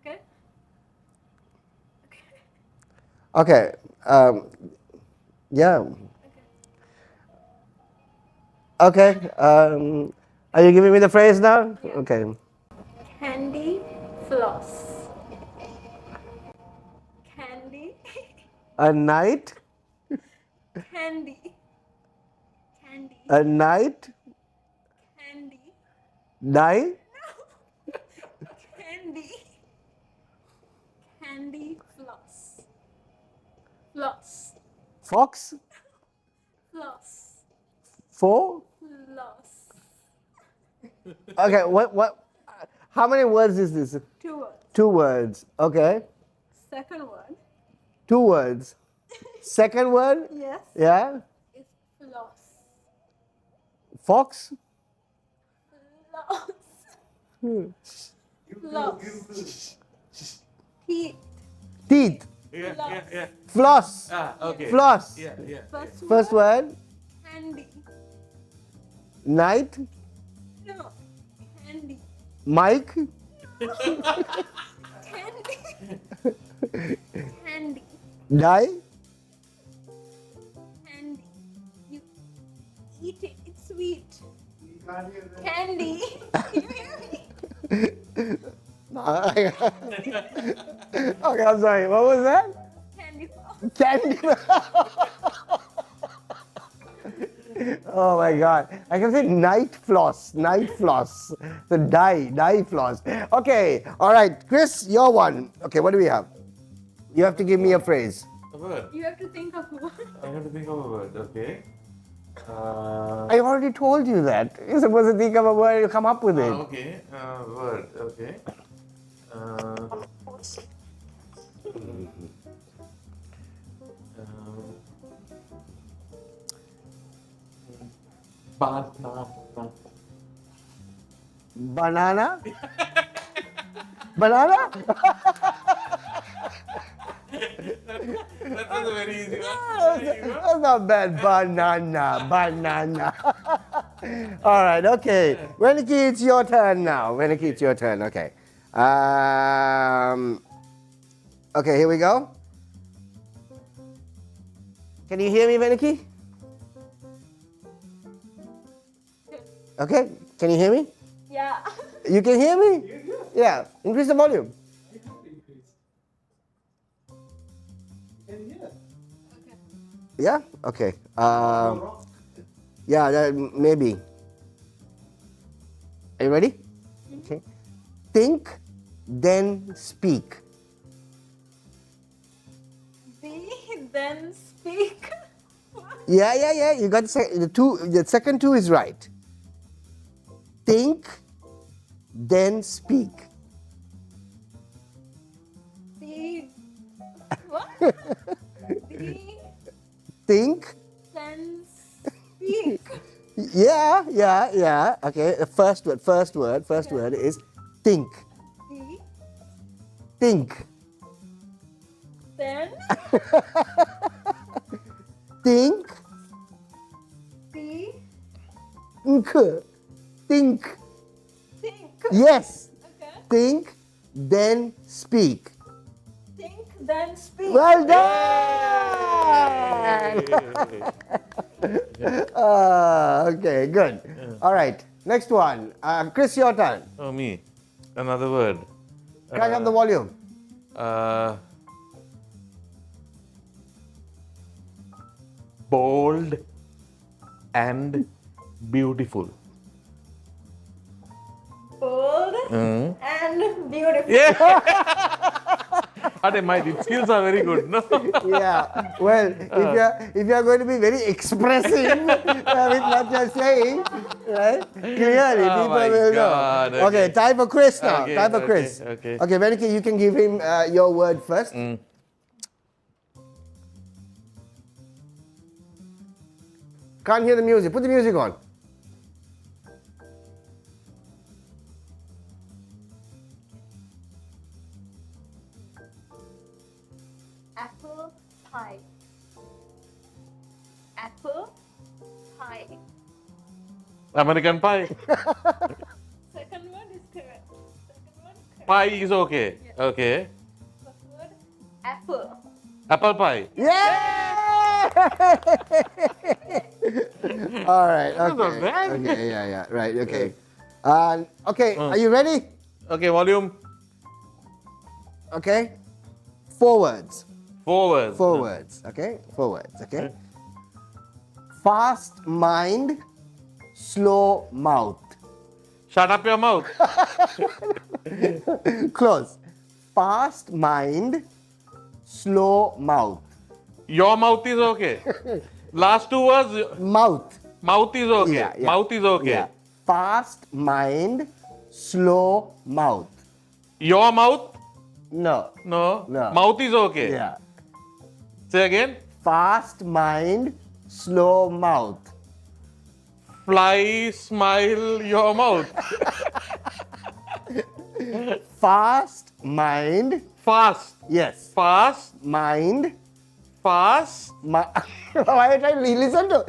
Okay. Okay. Yeah. Okay. Are you giving me the phrase now? Okay. Candy floss. Candy. A night. Candy. Candy. A night. Candy. Night. Candy. Candy floss. Floss. Fox. Floss. Four. Floss. Okay. What? How many words is this? 2 words. 2 words. Okay. Second word. 2 words. Second word. Yes. Yeah. Is floss. Fox. Floss. Floss. Teeth. Teeth. Floss. Floss. Okay. Floss. First word. word. Candy. Night. No. Candy. Mike. Candy. Candy. Die. Candy. You eat it. It's sweet. Candy. You hear me? Okay, I'm sorry. What was that? Candy floss. Candy. Oh my God. I can say night floss. The dye floss. Okay. All right. Chris, your one. Okay, what do we have? You have to give me a phrase. A word. You have to think of one. I have to think of a word. Okay. I already told you that. You're supposed to think of a word, you come up with it. Okay. Word. Okay. Banana? Banana. Banana? That was a very easy one. That's not bad. Banana. All right, okay. Venuki, it's your turn now. Venuki, it's your turn. Okay. Okay, here we go. Can you hear me, Venuki? Okay, can you hear me? Yeah. You can hear me? Yeah. Increase the volume. Yeah? Okay. Yeah, maybe. Are you ready? Okay. Think, then speak. Be, then speak. Yeah. You got the second two is right. Think, then speak. Be. What? Be, Think. then speak. Yeah. Okay. The first word is think. Be, Think. then Think. be, Think. think. Yes. Okay. Think, then speak. Think, then speak. Well done! Okay, good. All right, next one. Chris, your turn. Oh, me. Another word. Crank up the volume. Bold and beautiful. Bold and beautiful. Yeah. My skills are very good. No. Yeah. Well, if you are going to be very expressive with what you are saying, right? Clearly, Oh people my will God, know. Okay, time for Chris now. Okay, Time for okay, Chris. okay. Okay, Venuki, you can give him your word first. Can't hear the music. Put the music on. Apple pie. Apple pie. American pie. Second word is correct. Pie is okay. Yeah. Okay. First word, apple. Apple pie. Yeah! All right. That's not Okay. bad. Okay. Yeah. Right. Okay. Okay. Are you ready? Okay, volume. Okay. Four words. Forward. Okay. Okay. Fast mind, slow mouth. Shut up your mouth. Close. Fast mind, slow mouth. Your mouth is okay. Last two words. Mouth. Mouth is okay. Yeah. Mouth is okay. Yeah. Fast mind, slow mouth. Your mouth? No. No. No. Mouth is okay. Yeah. Say again. Fast mind, slow mouth. Fly, smile, your mouth. Fast mind. Fast. Yes. Fast. Mind. Fast. Why are you trying to listen to?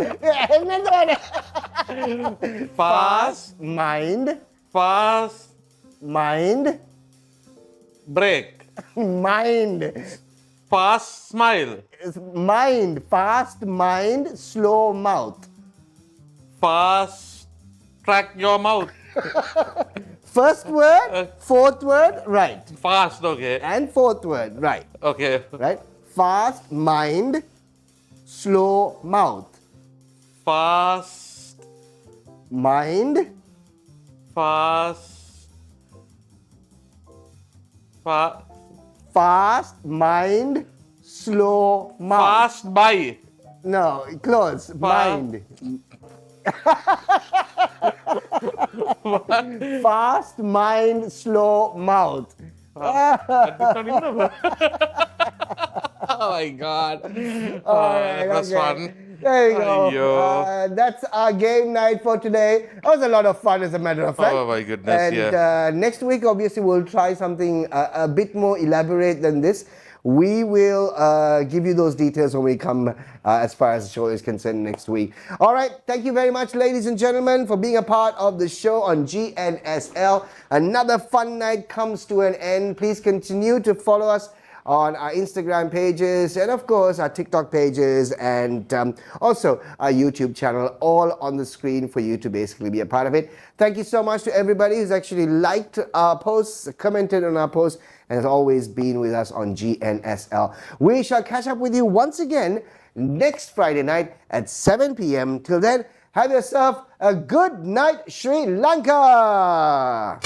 Fast. Mind. Fast. Mind. Break. Mind. Fast smile. Mind. Fast mind, slow mouth. Fast track your mouth. First word, fourth word, right. Fast, okay. And fourth word, right. Okay. Right? Fast mind, slow mouth. Fast. Mind. Fast. Fast mind. Slow mouth. Fast by. No, close. Mind. Fast mind, slow mouth. Oh my god. Alright, That was okay. fun. There you go. Ayyo. That's our game night for today. It was a lot of fun, as a matter of fact. Oh my goodness, And next week, obviously, we'll try something a bit more elaborate than this. We will give you those details when we come as far as the show is concerned next week. All right. Thank you very much, ladies and gentlemen, for being a part of the show on GNSL. Another fun night comes to an end. Please continue to follow us on our Instagram pages and of course our TikTok pages and also our YouTube channel, all on the screen for you to basically be a part of it. Thank you so much to everybody who's actually liked our posts, commented on our posts, and has always been with us on GNSL. We shall catch up with you once again next Friday night at 7 p.m. Till then, have yourself a good night, Sri Lanka!